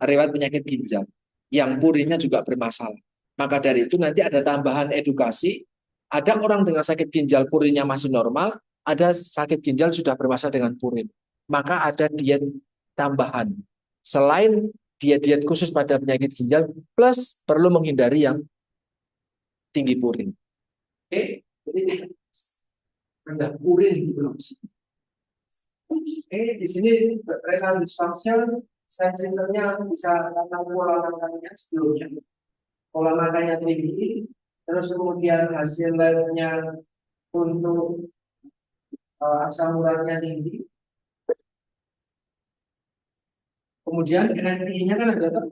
Speaker 1: Riwayat penyakit ginjal yang purinnya juga bermasalah. Maka dari itu nanti ada tambahan edukasi. Ada orang dengan sakit ginjal purinnya masih normal, ada sakit ginjal sudah bermasalah dengan purin. Maka ada diet tambahan. Selain diet khusus pada penyakit ginjal, plus perlu menghindari yang tinggi purin. Oke, jadi rendah purin belum. Di sini renal dysfunction, sensitifnya bisa karena pola makannya sebelumnya. Pola makannya tinggi, terus kemudian hasilnya untuk asam uratnya tinggi. Kemudian NNPI-nya kan ada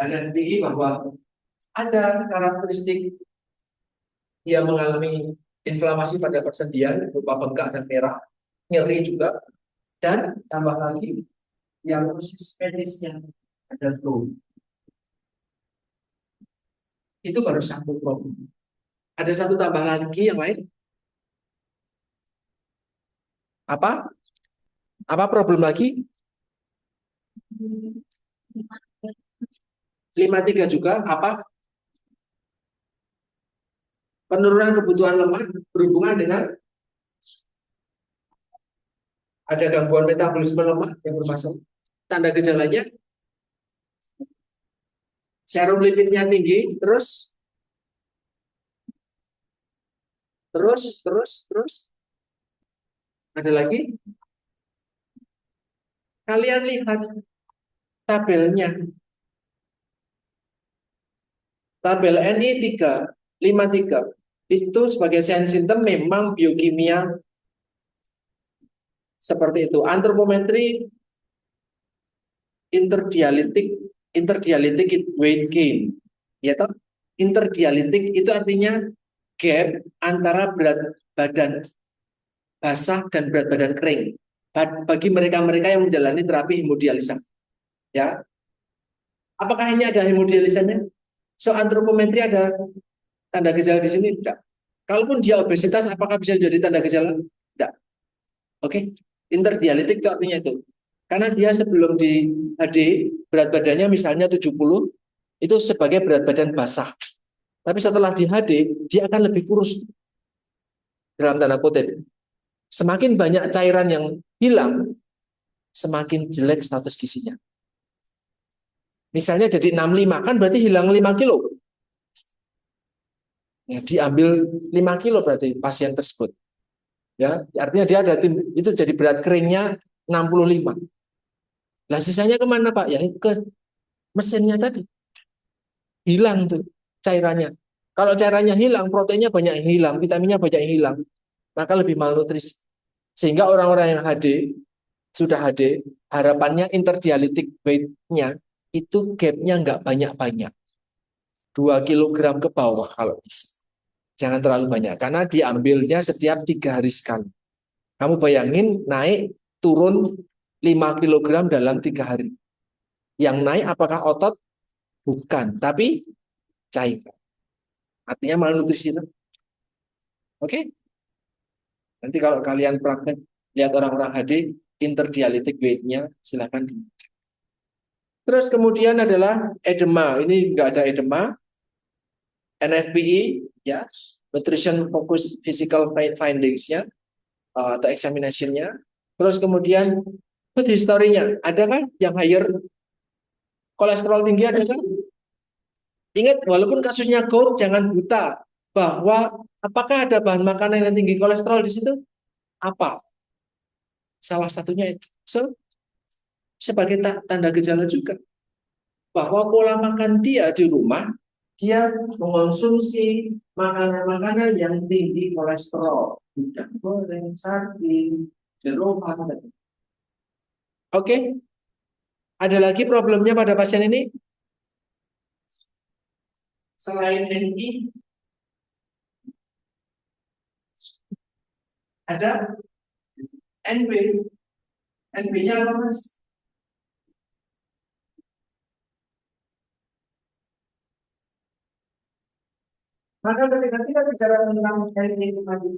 Speaker 1: NNPI bahwa ada karakteristik dia mengalami inflamasi pada persendian berupa bengkak dan merah, nyeri juga, dan tambah lagi diagnosis medisnya ada tuh. Itu baru satu problem. Ada satu tambahan lagi yang lain. Apa? Apa problem lagi? 53 juga apa? Penurunan kebutuhan lemak berhubungan dengan ada gangguan metabolisme lemak yang bermasalah. Tanda gejalanya serum lipidnya tinggi, terus ada lagi. Kalian lihat tabelnya. Tabel NI 3, 53. itu sebagai sign symptom memang biokimia seperti itu. Antropometri interdialitik weight gain. Ya toh? Interdialitik itu artinya gap antara berat badan basah dan berat badan kering. Bagi mereka-mereka yang menjalani terapi hemodialisa. Ya. Apakah ini ada hemodialisanya? So antropometri ada tanda gejala di sini? Tidak. Kalaupun dia obesitas, apakah bisa jadi tanda gejala? Tidak. Oke. Interdialitik itu artinya itu. Karena dia sebelum di HD, berat badannya misalnya 70, itu sebagai berat badan basah. Tapi setelah di HD, dia akan lebih kurus. Dalam tanda kutip. Semakin banyak cairan yang hilang, semakin jelek status gizinya. Misalnya jadi 65, kan berarti hilang 5 kilo. Ya, diambil 5 kilo berarti pasien tersebut. Ya, artinya dia ada itu jadi berat keringnya 65. Lah sisanya kemana Pak? Ya ke mesinnya tadi. Hilang tuh cairannya. Kalau cairannya hilang, proteinnya banyak yang hilang, vitaminnya banyak yang hilang, maka lebih malnutrisi. Sehingga orang-orang yang HD, sudah HD, harapannya interdialitic weight-nya itu gap-nya nggak banyak-banyak. 2 kilogram ke bawah kalau bisa. Jangan terlalu banyak, karena diambilnya setiap 3 hari sekali. Kamu bayangin naik, turun 5 kilogram dalam 3 hari. Yang naik apakah otot? Bukan, tapi cairan. Artinya malnutrisi itu. Oke? Nanti kalau kalian praktek, lihat orang-orang HD, interdialitic weight-nya, silakan dicek. Terus kemudian adalah edema. Ini nggak ada edema. NFPI, ya, Nutrition Focus Physical Findings-nya, atau examination-nya. Terus kemudian food history-nya. Ada kan yang higher kolesterol tinggi, ada kan? Ingat, walaupun kasusnya GORD, jangan buta bahwa apakah ada bahan makanan yang tinggi kolesterol di situ? Apa? Salah satunya itu. So, sebagai tanda gejala juga bahwa pola makan dia di rumah, dia mengonsumsi makanan-makanan yang tinggi kolesterol, udang goreng, sardin, jeroan. Oke, ada lagi problemnya pada pasien ini selain NI, ada NB. NB-nya apa Mas? Maka ketika kita bicara tentang NI tadi,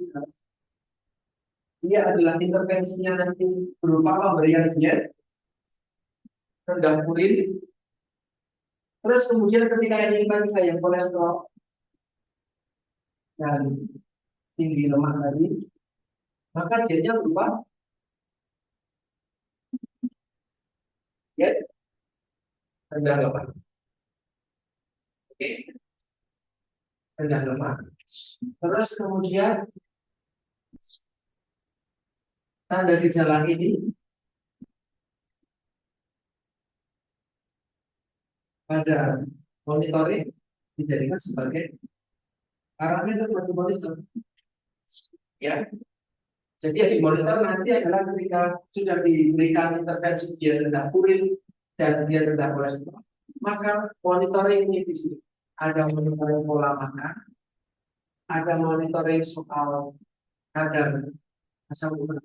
Speaker 1: dia adalah intervensinya nanti berupa pemberian diet, rendah kulit, terus kemudian ketika ini kita yang kolesterol dan tinggi lemak tadi, maka dietnya berupa diet rendah lemak. Oke, rendah lemak. Terus kemudian tanda gejala ini pada monitoring dijadikan sebagai parameter bagi monitor. Ya, jadi yang dimonitor nanti adalah ketika sudah diberikan intervensi dia rendah kulit dan dia rendah kolesterol, maka monitoring ini di sini ada monitoring pola makan, ada monitoring soal kadar asam urat,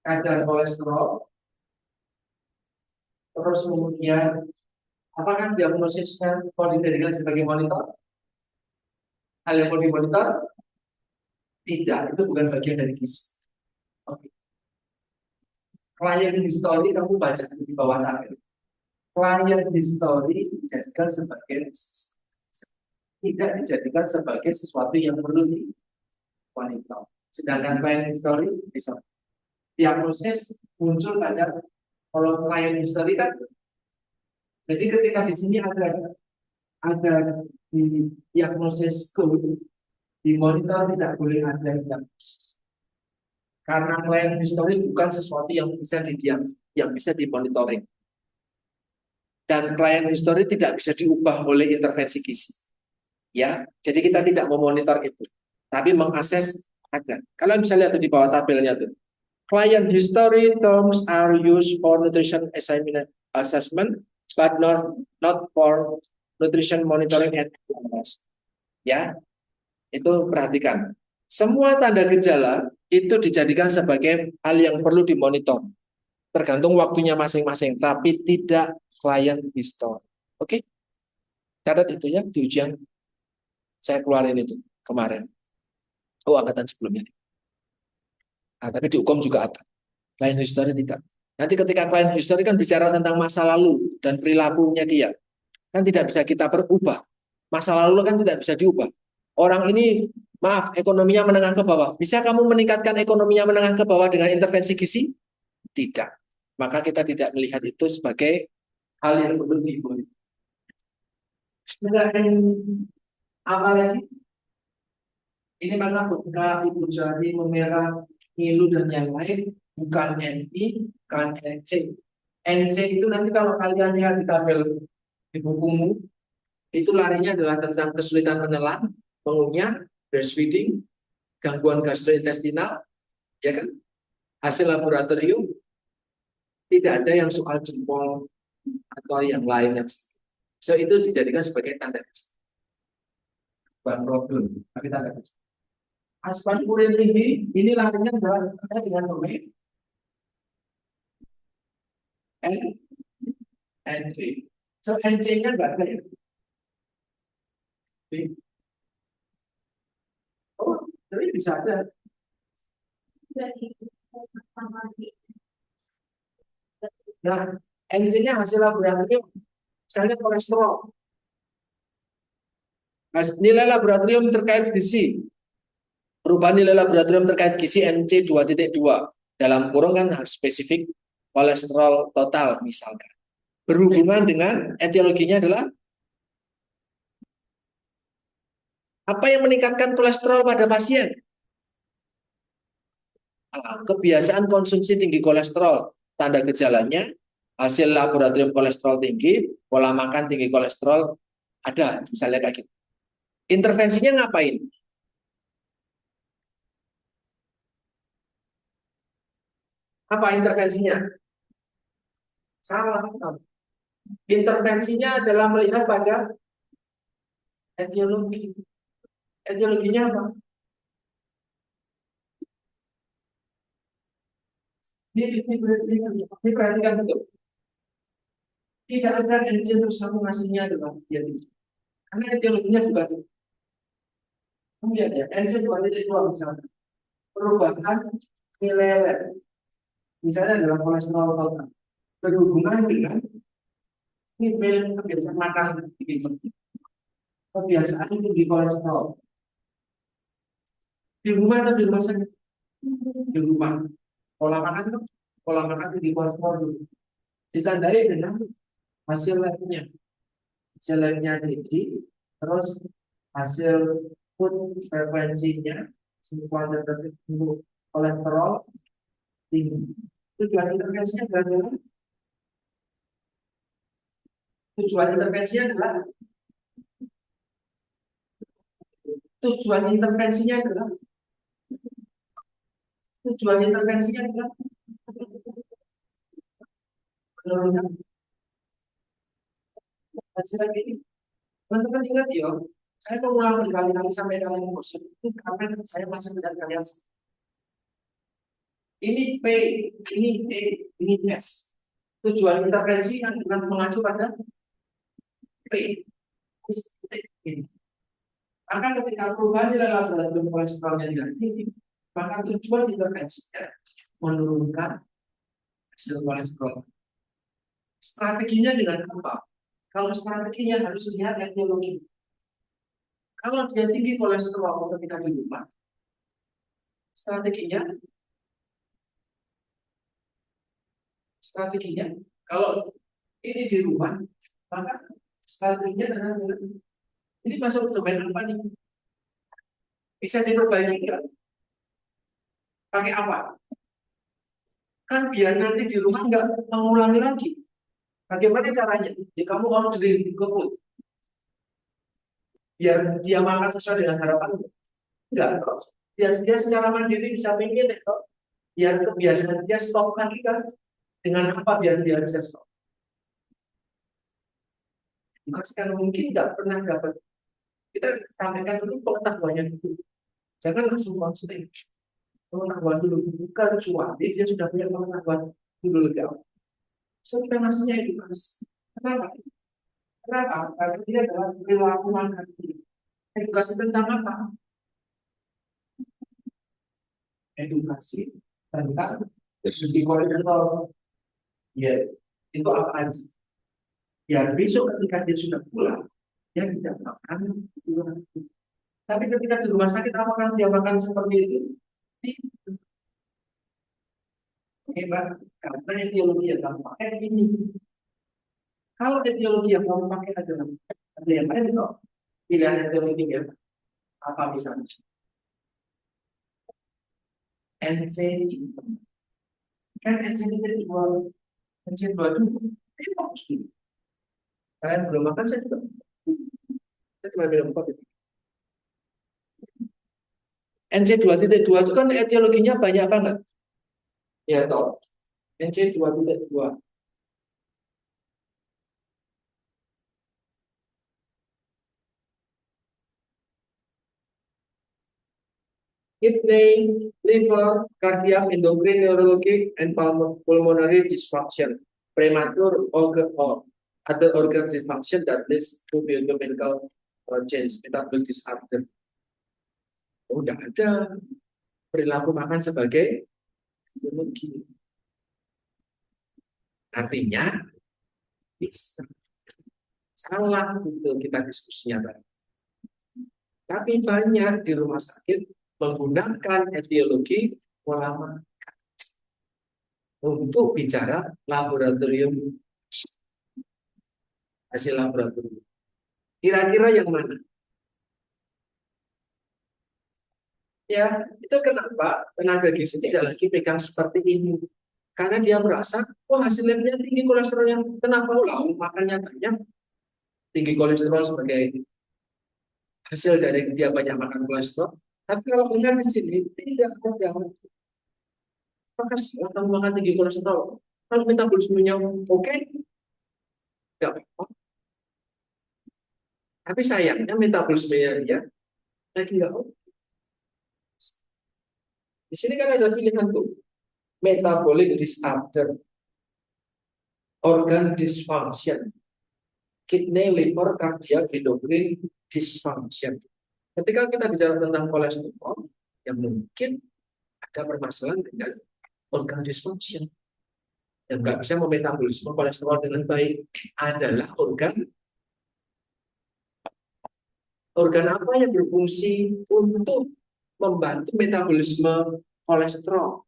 Speaker 1: kadar kolesterol, terus kemudian apakah diagnosisnya mau dijadikan sebagai monitor? Hal yang mau dimonitor? Tidak, itu bukan bagian dari gizi. Oke. Client history kamu baca di bawah tabel. Client history dijadikan sebagai tidak dijadikan sebagai sesuatu yang perlu dimonitor. Sedangkan client history bisa diagnosis muncul pada kalau client history kan. Jadi ketika di sini ada di diagnosis code, di monitor tidak boleh ada diagnosis. Karena client history bukan sesuatu yang bisa yang bisa dimonitoring. Dan client history tidak bisa diubah oleh intervensi gizi. Ya, jadi kita tidak memonitor itu, tapi mengakses ada. Kalian bisa lihat tuh di bawah tabelnya tuh. Client history terms are used for nutrition assessment, but not for nutrition monitoring and awareness. Ya, itu perhatikan. Semua tanda gejala itu dijadikan sebagai hal yang perlu dimonitor, tergantung waktunya masing-masing, tapi tidak client history. Oke, catat itu ya di ujian saya keluarin itu kemarin. Oh, angkatan sebelumnya. Nah, tapi di hukum juga ada. Client history tidak. Nanti ketika client history kan bicara tentang masa lalu dan perilakunya dia. Kan tidak bisa kita berubah. Masa lalu kan tidak bisa diubah. Orang ini, maaf, ekonominya menengah ke bawah. Bisa kamu meningkatkan ekonominya menengah ke bawah dengan intervensi gizi? Tidak. Maka kita tidak melihat itu sebagai hal yang perlu diboleh. Apa lagi? Ini maka buka Ibu Jari memerah, ngilu dan yang lain bukan NI, bukan NC. NC itu nanti kalau kalian lihat di tabel di bukumu, itu larinya adalah tentang kesulitan menelan, mengunyah, breastfeeding, gangguan gastrointestinal, ya kan? Hasil laboratorium tidak ada yang soal jempol atau yang lain yang so itu dijadikan sebagai tanda kecil. Bukan problem, tapi tanda kecil. Asam urin tinggi, ini larinya adalah terkait dengan domain NC. So NC-nya nggak ada ya? Oh, jadi bisa ada. Nah, NC-nya hasil laboratorium, misalnya kolesterol. Nilai laboratorium terkait gizi. Perubahan nilai laboratorium terkait gizi NC 2.2. Dalam kurung kan harus spesifik kolesterol total misalkan. Berhubungan dengan etiologinya adalah apa yang meningkatkan kolesterol pada pasien? Kebiasaan konsumsi tinggi kolesterol. Tanda gejalanya, hasil laboratorium kolesterol tinggi, pola makan tinggi kolesterol, ada misalnya kayak gitu. Intervensinya ngapain? Apa intervensinya? Salah. Intervensinya adalah melihat pada etiologi. Etiologinya apa? Diperhatikan betul. Tidak ada enzim terus kamu ngasihnya adalah diabetes. Karena etiologinya bukan. Kamu lihat ya, enzim 2.2 misalnya. Perubahan nilai lab, misalnya dalam kolesterol total, berhubungan dengan nilai kebiasaan makan, kebiasaan tinggi kolesterol. Di rumah atau di rumah sakit? Di rumah. Pola makan tinggi kolesterol dulu. Ditandai dengan hasil labnya. Hasil labnya tinggi, terus hasil food frekuensinya, kuantitatif kolesterol tinggi. Tujuan intervensinya adalah tujuan intervensinya adalah tujuan intervensinya adalah menurunkan hasil ini. Teman-teman ingat ya, saya mengulang berkali-kali sampai kalian bosan. Itu karena saya masih melihat kalian. Ini P, ini T, ini S. Tujuan intervensi yang dengan mengacu pada P. Maka ketika perubahan nilai laboratorium kolesterolnya tidak tinggi, maka tujuan intervensinya menurunkan hasil kolesterol. Strateginya dengan apa? Kalau strateginya harus lihat etiologi. Kalau dia tinggi kolesterol ketika di rumah, strateginya kalau ini di rumah, maka strateginya adalah ini masuk ke domain apa nih? Bisa diperbaiki nggak? Pakai apa? Kan biar nanti di rumah nggak mengulangi lagi. Bagaimana caranya? Ya kamu order di GoFood. biar dia makan sesuai dengan harapan? Enggak kok. Dia secara mandiri bisa mikir kok. Biar kebiasaan dia stop lagi kan. Dengan apa biar dia bisa stop? Kan mungkin nggak pernah dapat. Kita sampaikan dulu pengetahuannya dulu. Jangan langsung konsumsi. Pengetahuan dulu. Bukan cuma dia sudah punya pengetahuan dulu lebih awal. So kita masihnya edukasi. Kenapa? Kenapa? Karena dia adalah perilaku makan. Edukasi tentang apa? Edukasi tentang di koridor. Ya, itu apa aja? Ya, besok ketika dia sudah pulang, dia tidak makan. Tapi ketika di rumah sakit, apakah dia makan seperti itu? Hebat, karena etiologi yang kamu pakai ini. Kalau etiologi yang kamu pakai adalah ada yang lain kok. Pilihan etiologinya apa misalnya? NCI. Kan NCI itu dua, NCI dua itu bagus dulu. Kalian belum makan saya juga. Saya cuma minum kopi. NC2.2 itu kan etiologinya banyak banget. Ya toh. NC2.2. Kidney, liver, cardiac, endocrine, neurologic, and pulmonary dysfunction, premature organ or other organ dysfunction that leads to biochemical change, metabolic disorder. Udah ada perilaku makan sebagai etiologi. Artinya bisa salah itu kita diskusinya. Tapi banyak di rumah sakit menggunakan etiologi pola makan untuk bicara laboratorium, hasil laboratorium. Kira-kira yang mana? Ya, itu kenapa tenaga gizi tidak lagi pegang seperti ini. Karena dia merasa, wah hasil labnya tinggi kolesterolnya. Kenapa? Makannya banyak. Tinggi kolesterol sebagai hasil dari dia banyak makan kolesterol. Tapi kalau melihat di sini, tidak ada. Apakah setelah kamu makan tinggi kolesterol, kalau metabolismenya oke, tidak apa-apa. Tapi sayangnya metabolismenya dia lagi nggak oke. Di sini kan ada pilihan tuh, metabolic disorder, organ dysfunction, kidney, liver, cardiac, endocrine dysfunction. Ketika kita bicara tentang kolesterol, yang mungkin ada permasalahan dengan organ dysfunction yang nggak bisa memetabolisme kolesterol dengan baik adalah organ apa yang berfungsi untuk membantu metabolisme kolesterol.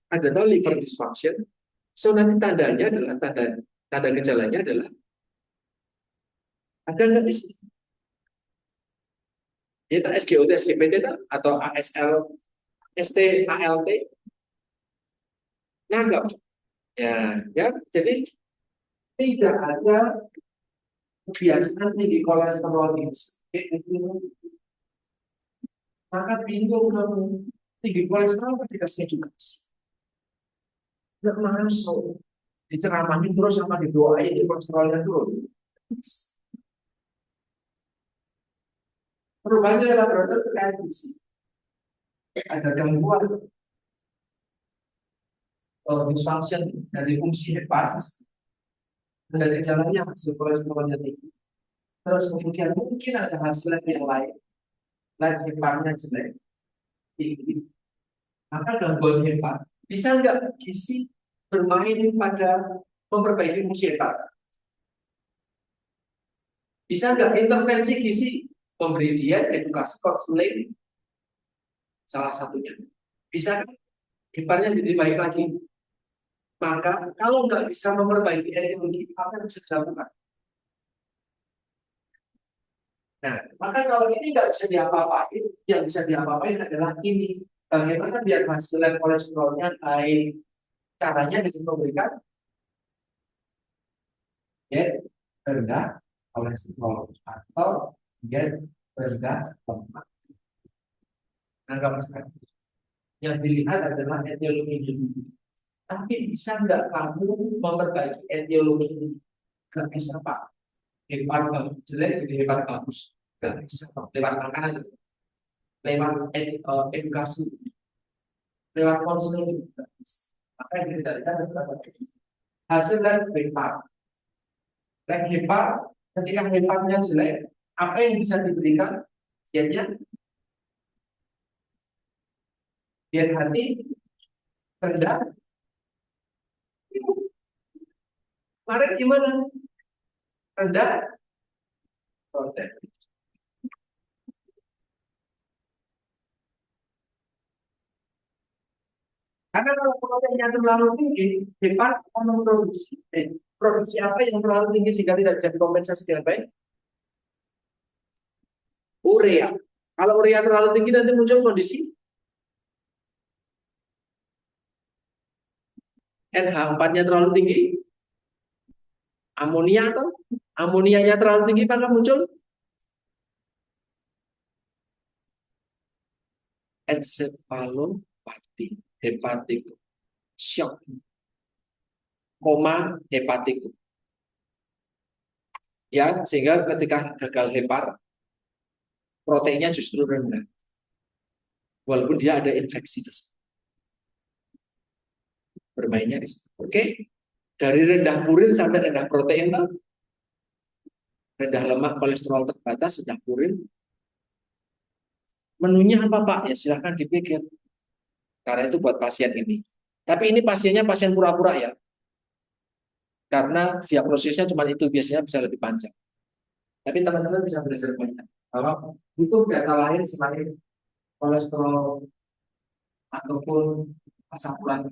Speaker 1: Ada tahu liver dysfunction. So nanti tandanya adalah tanda gejalanya adalah ada nggak di sini? Kita SGOT, SGPT atau ASL, ST, ALT. Nah, enggak. Ya, jadi tidak ada kebiasaan tinggi kolesterol ini. Maka bingung kamu tinggi kolesterol dikasih juga. Tidak masuk. Diceramahin terus sama didoain kolesterolnya turun. Perubahan dalam laboratorium terkait gizi. Ada gangguan dysfunction dari fungsi hepat. Ada gejalanya hasil kolesterolnya tinggi. Terus kemudian mungkin ada hasil yang lain. Lain hepatnya jelek. Tinggi. Maka gangguan hepat. Bisa nggak gizi bermain pada memperbaiki fungsi hepat? Bisa nggak intervensi gizi? Memberi diet, edukasi, konseling, salah satunya. Bisa kan? Hepatnya jadi baik lagi. Maka kalau nggak bisa memperbaiki etiologi, apa yang bisa dilakukan? Nah, maka kalau ini nggak bisa diapa-apain, yang bisa diapa-apain adalah ini. Bagaimana biar hasil kolesterolnya baik? Caranya dengan memberikan ya rendah kolesterol atau dia rendah lemak. Nah, sekali. Yang dilihat adalah etiologi ini. Tapi bisa nggak kamu memperbaiki etiologi ini? Nggak bisa Pak. Hebat bagus jelek jadi hebat bagus. Nggak bisa Pak. Lewat makanan, lewat edukasi, lewat konseling nggak bisa. Maka yang kita lihat adalah hasil lab hebat. Lab hebat, ketika hebatnya jelek, apa yang bisa diberikan? Dietnya, diet hati rendah. Kemarin gimana? Rendah protein. Karena kalau proteinnya terlalu tinggi, hepat akan memproduksi. Produksi apa yang terlalu tinggi sehingga tidak bisa dikompensasi dengan baik? Urea. Kalau urea terlalu tinggi nanti muncul kondisi NH4-nya terlalu tinggi, amonia atau amonianya terlalu tinggi maka muncul ensefalopati, hepatikum, shock, koma hepatikum. Ya, sehingga ketika gagal hepar, proteinnya justru rendah. Walaupun dia ada infeksi tersebut. Bermainnya di situ. Oke. Dari rendah purin sampai rendah protein, rendah lemak, kolesterol terbatas, rendah purin. Menunya apa Pak? Ya silahkan dipikir. Karena itu buat pasien ini. Tapi ini pasiennya pasien pura-pura ya. Karena diagnosisnya cuma itu, biasanya bisa lebih panjang. Tapi teman-teman bisa belajar banyak. Bahwa butuh data lain selain kolesterol ataupun asam urat.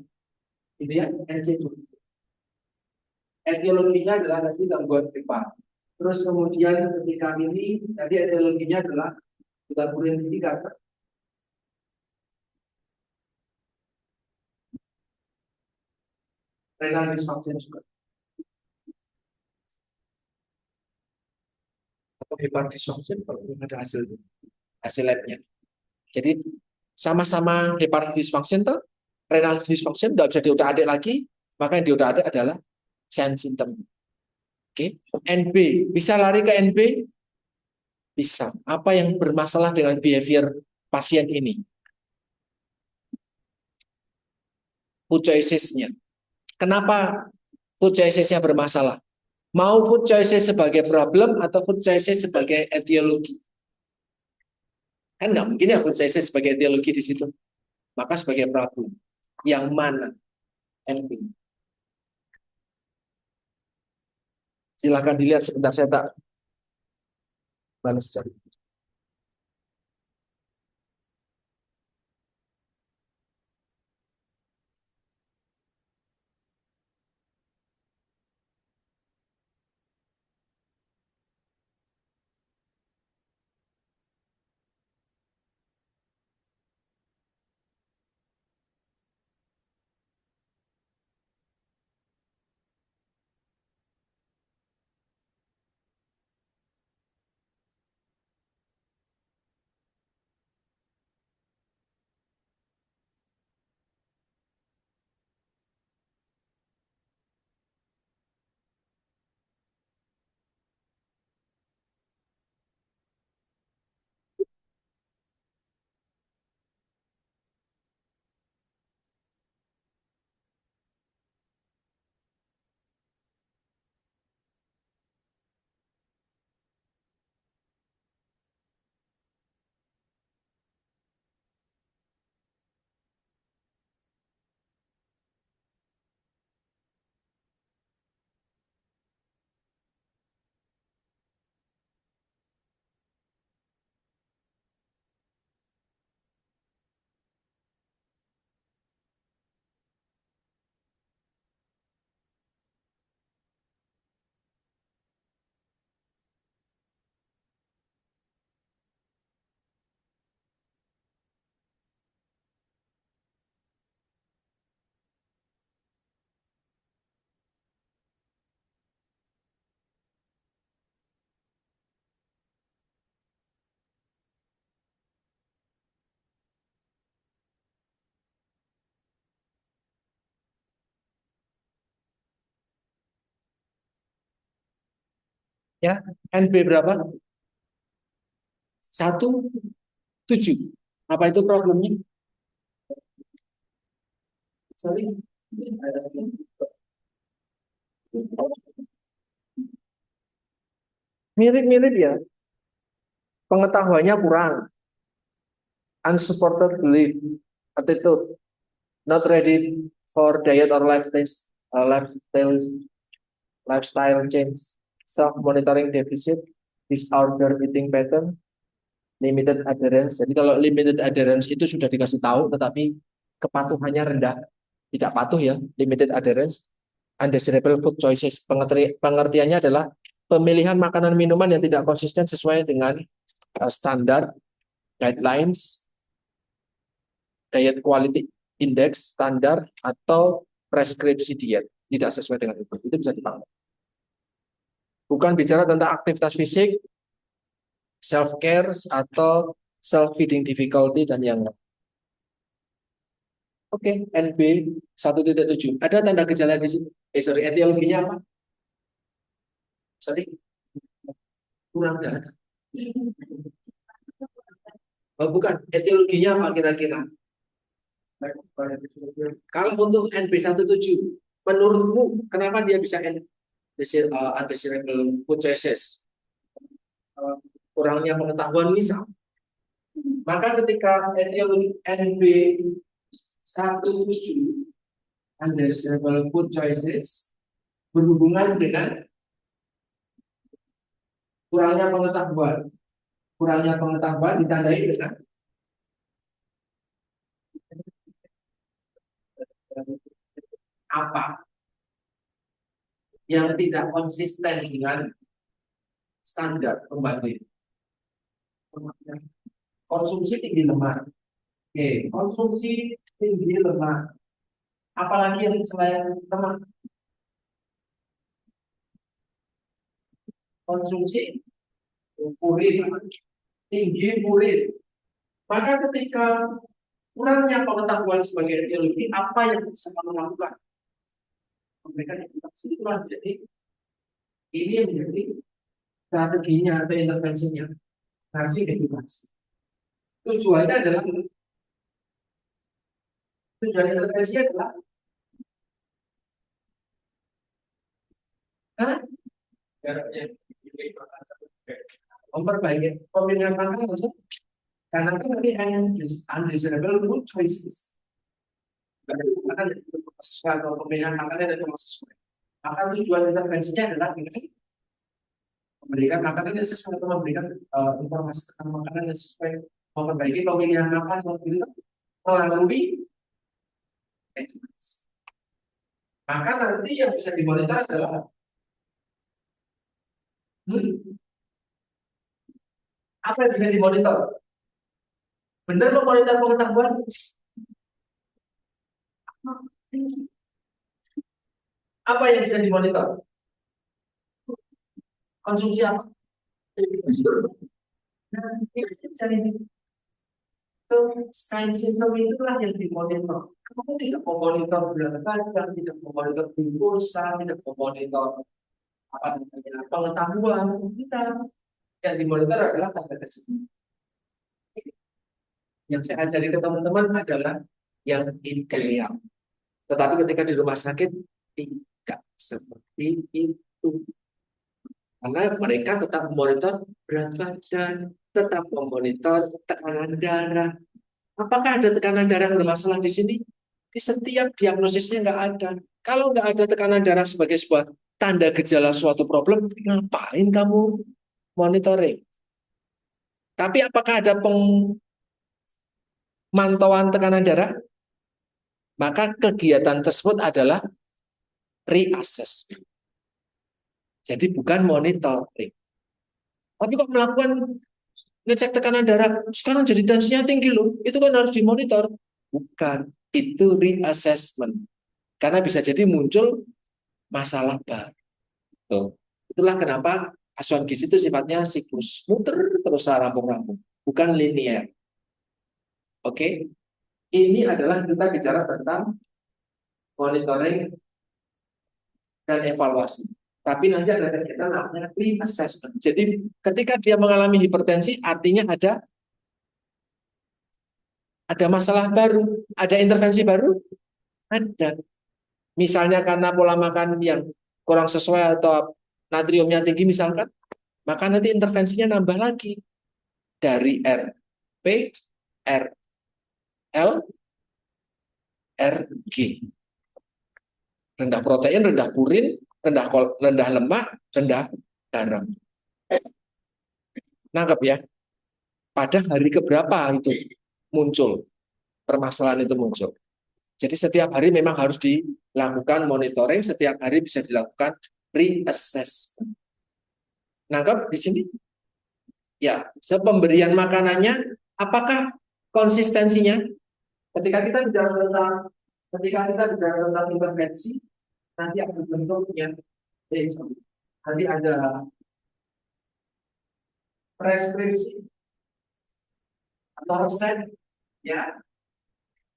Speaker 1: Itu ya, NC2. Etiologinya adalah tadi gangguan pipa. Terus kemudian ketika ini, tadi etiologinya adalah gangguan tinggi kanker. Renal dysfunction juga. Atau hepat dysfunction kalau ada hasil labnya. Jadi sama-sama hepat dysfunction tuh, renal dysfunction nggak bisa diotak-atik lagi, maka yang diotak-atik adalah sign symptom. Oke, NB bisa lari ke NB, bisa. Apa yang bermasalah dengan behavior pasien ini? Food choices-nya. Kenapa food choices-nya bermasalah? Mau food choices sebagai problem atau food choices sebagai etiologi? Kan nggak mungkin ya food choices sebagai etiologi di situ. Maka sebagai problem. Yang mana? NB. Silakan dilihat sebentar, saya tak balas cari. Ya, NB berapa? 1,7. Apa itu problemnya? Sorry. Mirip-mirip ya. Pengetahuannya kurang. Unsupported belief. Attitude. Not ready for diet or lifestyle change. Self-monitoring deficit. Disorder eating pattern. Limited adherence. Jadi kalau limited adherence itu sudah dikasih tahu, tetapi kepatuhannya rendah. Tidak patuh ya. Limited adherence. Undesirable food choices. Pengertiannya adalah pemilihan makanan minuman yang tidak konsisten sesuai dengan standar, guidelines, diet quality index, standar, atau preskripsi diet. Tidak sesuai dengan itu. Itu bisa dipakai. Bukan bicara tentang aktivitas fisik, self-care, atau self-feeding difficulty, dan yang lain. Oke, NB 1.7. Ada tanda gejala di situ. Etiologinya apa? Sorry, kurang data. Oh, bukan, etiologinya apa kira-kira? Kalau untuk NB17, menurutmu kenapa dia bisa undesirable food choices? Kurangnya pengetahuan misal. Maka ketika etiologi NB17, undesirable food choices, berhubungan dengan kurangnya pengetahuan. Kurangnya pengetahuan ditandai dengan apa yang tidak konsisten dengan standar pembanding. Konsumsi tinggi lemak. Oke, konsumsi tinggi lemak. Apalagi yang selain lemak, konsumsi purin, tinggi purin. Maka ketika kurangnya pengetahuan sebagai etiologi, apa yang bisa kamu lakukan? Memberikan edukasi itulah. Jadi ini yang menjadi strateginya atau intervensinya. Ngasih edukasi. Tujuannya adalah tujuan intervensi adalah memperbaiki pemilihan makanan untuk karena kan nanti undesirable food choices. Makanan sesuai atau pemilihan makanan itu sesuai. Maka tujuan intervensinya adalah memberikan makanan yang sesuai atau memberikan informasi tentang makanan yang sesuai, memperbaiki pemilihan makanan itu melalui edukasi. Maka nanti yang bisa dimonitor adalah apa yang bisa dimonitor? Benar memonitor pengetahuan? Apa yang bisa dimonitor? Konsumsi apa? Sign symptom itulah yang dimonitor. Kamu tidak memonitor berat badan, tidak memonitor glukosa, tidak memonitor apa namanya pengetahuan kita. Yang dimonitor adalah tanda tersebut. Yang saya ajari ke teman-teman adalah yang ideal. Tetapi ketika di rumah sakit tidak seperti itu. Karena mereka tetap memonitor berat badan, tetap memonitor tekanan darah. Apakah ada tekanan darah bermasalah di sini? Di setiap diagnosisnya nggak ada. Kalau nggak ada tekanan darah sebagai sebuah tanda gejala suatu problem, ngapain kamu monitoring? Tapi apakah ada pemantauan tekanan darah? Maka kegiatan tersebut adalah reassessment. Jadi bukan monitoring. Tapi kok melakukan ngecek tekanan darah, sekarang jadi tensinya tinggi loh, itu kan harus dimonitor. Bukan, itu reassessment. Karena bisa jadi muncul masalah baru. Tuh. Itulah kenapa asuhan gizi itu sifatnya siklus, muter terus rampung-rampung, bukan linear. Oke, ini adalah kita bicara tentang monitoring dan evaluasi. Tapi nanti ada kegiatan namanya pre-assessment. Jadi ketika dia mengalami hipertensi, artinya ada masalah baru, ada intervensi baru, ada. Misalnya karena pola makan yang kurang sesuai atau natriumnya tinggi misalkan, maka nanti intervensinya nambah lagi dari RP, RL, RG. Rendah protein, rendah purin, rendah lemak, rendah garam. Nangkep ya? Pada hari keberapa itu muncul, permasalahan itu muncul. Jadi setiap hari memang harus dilakukan monitoring, setiap hari bisa dilakukan reassessment. Nangkep di sini? Ya, pemberian makanannya, apakah konsistensinya? Ketika kita bicara tentang intervensi, nanti akan bentuknya, nanti ada preskripsi atau resep, ya,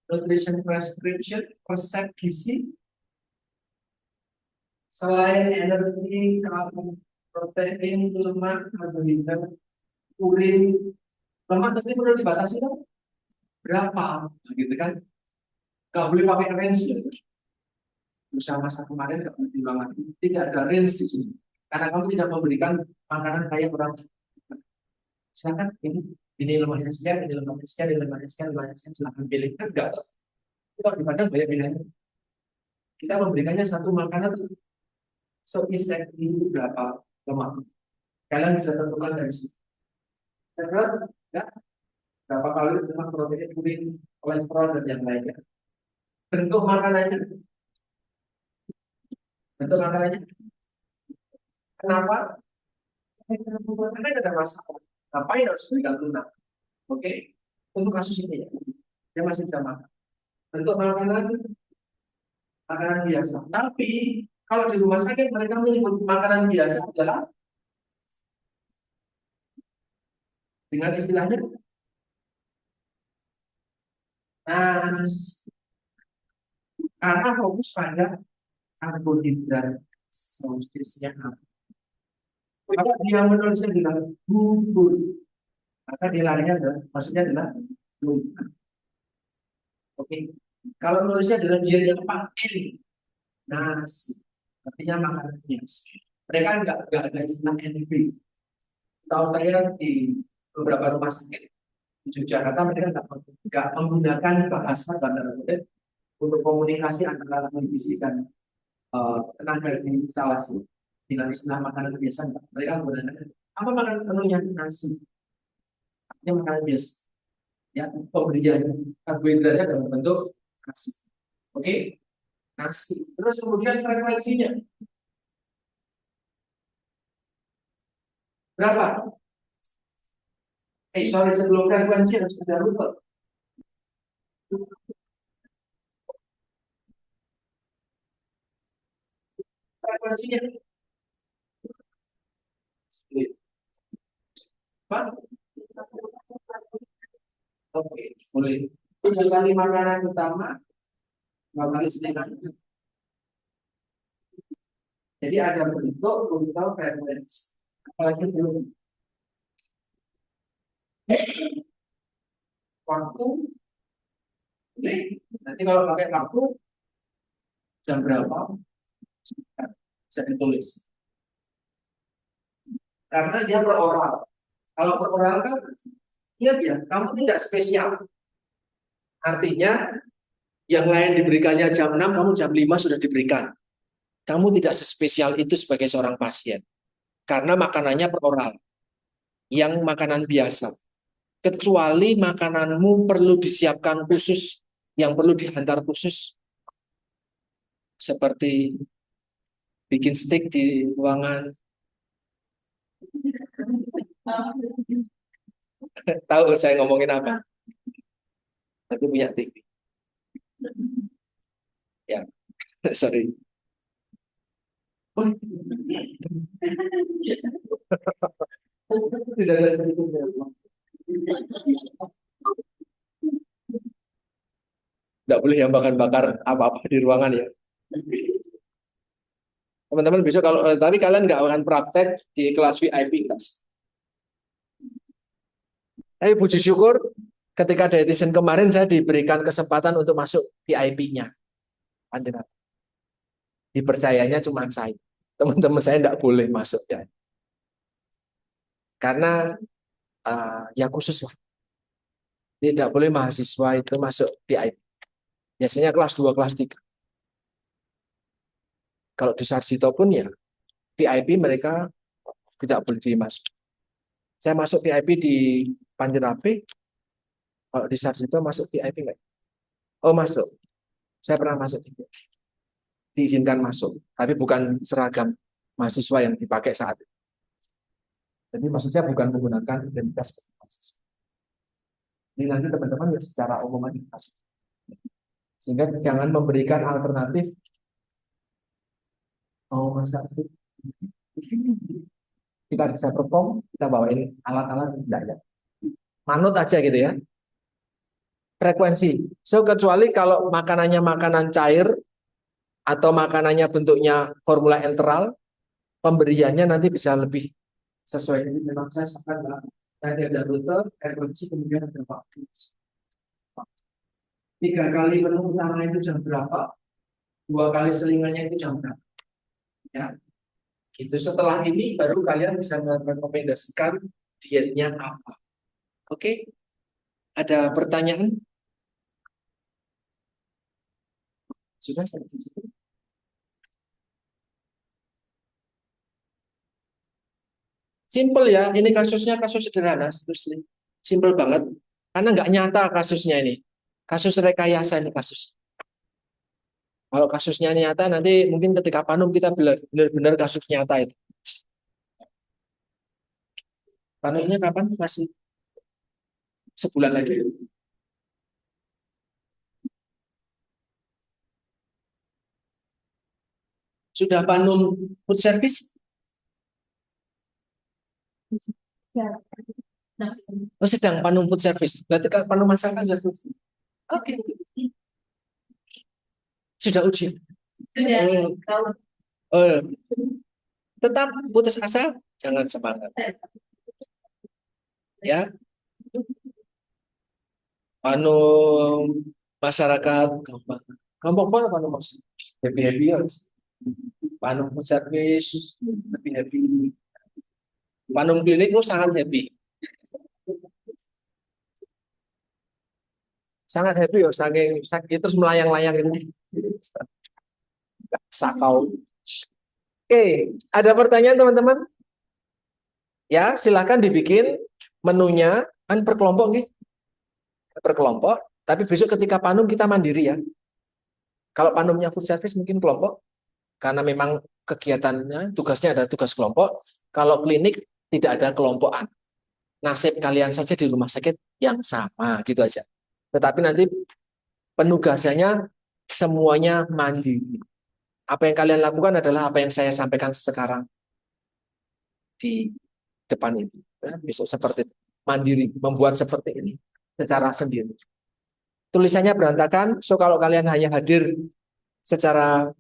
Speaker 1: nutrition prescription, resep gizi. Selain energi, kalori, protein, lemak, karbohidrat, urin, lemak tadi perlu dibatasi kan? Berapa? Gitu kan? Gak boleh pakai range ya. Usaha masa kemarin gak boleh diulang lagi. Tidak ada range di sini. Karena kamu tidak memberikan makanan kayak orang. Silakan ini lemaknya sekian, ini lemaknya sekian, ini lemaknya sekian, lemaknya sekian. Silakan pilih. Enggak. Kita di Padang banyak pilihannya. Kita memberikannya satu makanan seisek ini berapa lemak. Kalian bisa tentukan dari sini. Karena ya, berapa kali lemak, protein, urin, kolesterol dan yang lainnya. Bentuk makanannya. Bentuk makanannya. Kenapa? Karena ada masalah. Ngapain harus berikan lunak? Oke, untuk kasus ini ya, dia masih bisa makan. Bentuk makanan biasa. Tapi kalau di rumah sakit mereka menyebut makanan biasa adalah dengan istilahnya karena fokus pada karbohidrat sosisnya apa. Kalau dia menulisnya dengan bubur, maka nilainya adalah, maksudnya adalah lunak. Oke, kalau menulisnya dengan dia yang pakai nasi, artinya makanan biasa. Mereka nggak ada istilah NB. Tahu saya di beberapa rumah sakit di Yogyakarta mereka nggak menggunakan bahasa tanda kutip untuk komunikasi antara medisi dan tenaga di instalasi dengan istilah makanan biasa. Mereka menggunakan apa makanan menunya nasi, artinya makanan biasa. Ya, pemberian karbohidratnya dalam bentuk nasi. Oke, nasi. Terus kemudian frekuensinya berapa? Sorry, sebelum frekuensi harus ada rute. Frekuensinya Pak? Oke, boleh. 3 kali makanan utama, 2 kali snack. Jadi ada bentuk untuk frekuensi. Apalagi belum waktu. Nanti kalau pakai waktu jam berapa bisa ditulis. Karena dia per oral. Kalau per oral kan, ingat ya, kamu tidak spesial. Artinya yang lain diberikannya jam 6, kamu jam 5 sudah diberikan. Kamu tidak sespesial itu sebagai seorang pasien. Karena makanannya per oral. Yang makanan biasa. Kecuali makananmu perlu disiapkan khusus, yang perlu dihantar khusus. Seperti bikin steak di ruangan. Tahu saya ngomongin apa? Tapi punya TV. Ya, sorry. Tidak ada sedikitnya. Tidak boleh yang bakar-bakar apa-apa di ruangan ya. teman-teman besok kalau tapi kalian nggak akan praktek di kelas VIP kelas. Tapi puji syukur ketika dietitian kemarin saya diberikan kesempatan untuk masuk VIP-nya. Dipercayanya cuma saya. Teman-teman saya tidak boleh masuk ya. Karena ya khusus lah. Tidak boleh mahasiswa itu masuk VIP. Biasanya kelas 2, kelas 3. Kalau di Sarjito pun ya VIP mereka tidak boleh dimasuk. Saya masuk VIP di Panjerape. Kalau di Sarjito masuk VIP enggak? Oh masuk. Saya pernah masuk. Diizinkan masuk. Tapi bukan seragam mahasiswa yang dipakai saat itu. Jadi maksudnya bukan menggunakan identitas mahasiswa. Ini nanti teman-teman ya secara umum aja. Sehingga jangan memberikan alternatif. Oh masa sih kita bisa perform, kita bawain alat-alat tidak ya. Manut aja gitu ya. Frekuensi. So kecuali kalau makanannya makanan cair atau makanannya bentuknya formula enteral, pemberiannya nanti bisa lebih sesuai. Jadi memang saya sampaikan tadi ada rute, frekuensi, kemudian ada waktu. 3 kali menu utama itu jam berapa? 2 kali selingannya itu jam berapa? Ya, gitu. Setelah ini baru kalian bisa merekomendasikan dietnya apa. Oke? Ada pertanyaan? Sudah sampai di situ? Simple ya, ini kasusnya kasus sederhana, simple banget. Karena nggak nyata kasusnya ini. Kasus rekayasa ini kasus. Kalau kasusnya nyata, nanti mungkin ketika Panum kita benar-benar kasus nyata itu. Panumnya kapan? Masih sebulan lagi. Sudah Panum food service? Oh sedang Panum food service. Berarti kalau Panum masakan sudah selesai. Oke. Sudah ujian. Sudah. Oh. Tetap putus asa, jangan semangat. Ya. Panum masyarakat gampang. Gampang banget Panum masyarakat. Happy Panum food service happy. Panum klinik sangat happy. Sangat happy ya, saking sakit terus melayang-layang ini. Sakau. Oke, ada pertanyaan teman-teman? Ya, silakan dibikin menunya kan per kelompok nih. Per kelompok, tapi besok ketika Panum kita mandiri ya. Kalau Panumnya food service mungkin kelompok karena memang kegiatannya tugasnya ada tugas kelompok. Kalau klinik tidak ada kelompokan. Nasib kalian saja di rumah sakit yang sama gitu aja. Tetapi nanti penugasannya semuanya mandiri. Apa yang kalian lakukan adalah apa yang saya sampaikan sekarang di depan itu. Ya, besok seperti itu. Mandiri, membuat seperti ini secara sendiri. Tulisannya berantakan, so kalau kalian hanya hadir secara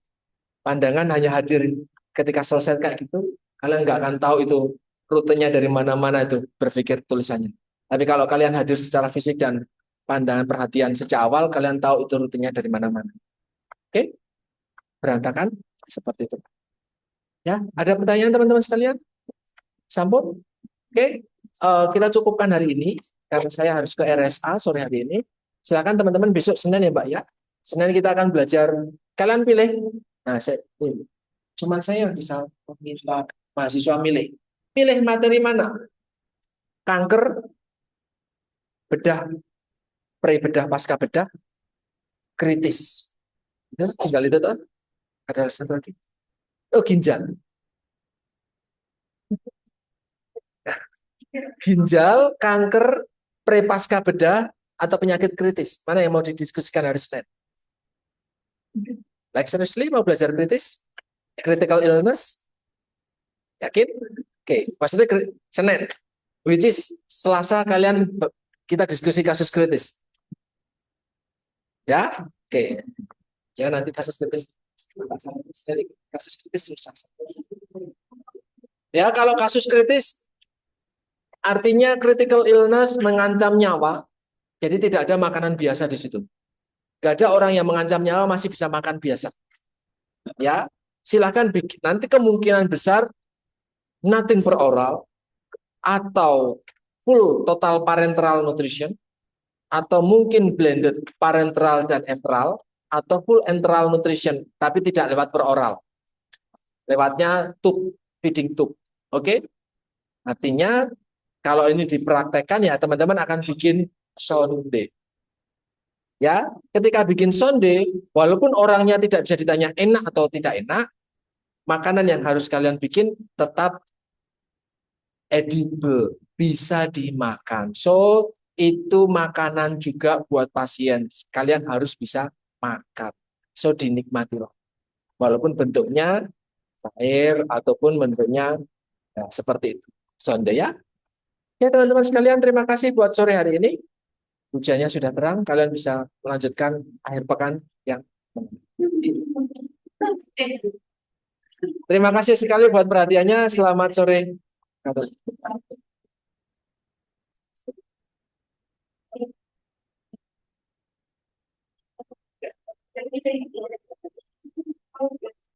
Speaker 1: pandangan, hanya hadir ketika selesai kayak gitu, kalian nggak akan tahu itu rutenya dari mana-mana itu berpikir tulisannya. Tapi kalau kalian hadir secara fisik dan pandangan perhatian sejak awal, kalian tahu itu rutenya dari mana-mana. Oke? Berantakan seperti itu. Ya, ada pertanyaan teman-teman sekalian? Sampun? Oke, kita cukupkan hari ini karena saya harus ke RSA sore hari ini. Silakan teman-teman besok Senin ya, Mbak ya. Senin kita akan belajar. Kalian pilih. Nah, cuman saya bisa meminta mahasiswa milih. Pilih materi mana? Kanker, bedah, pre-bedah, pasca bedah, kritis. Itu tinggal itu tuh. Ada satu lagi. Oh, ginjal. Ginjal, kanker, pre-pasca bedah, atau penyakit kritis. Mana yang mau didiskusikan hari Senin? Like seriously mau belajar kritis? Critical illness? Yakin? Oke, maksudnya Senin. Which is Selasa kalian kita diskusi kasus kritis. Ya? Oke. Ya nanti kasus kritis. Kasus kritis susah. Ya, kalau kasus kritis artinya critical illness mengancam nyawa. Jadi tidak ada makanan biasa di situ. Gak ada orang yang mengancam nyawa masih bisa makan biasa. Ya, silahkan bikin. Nanti kemungkinan besar nothing per oral atau full total parenteral nutrition atau mungkin blended parenteral dan enteral atau full enteral nutrition tapi tidak lewat per oral. Lewatnya tube, feeding tube. Oke? Artinya kalau ini dipraktekkan ya teman-teman akan bikin sonde. Ya, ketika bikin sonde, walaupun orangnya tidak bisa ditanya enak atau tidak enak, makanan yang harus kalian bikin tetap edible, bisa dimakan. So, itu makanan juga buat pasien. Kalian harus bisa makan. So, dinikmatilah. Walaupun bentuknya air ataupun bentuknya ya, seperti itu. Sonde ya. Ya teman-teman sekalian, terima kasih buat sore hari ini. Hujannya sudah terang, kalian bisa melanjutkan akhir pekan yang terima kasih sekali buat perhatiannya. Selamat sore.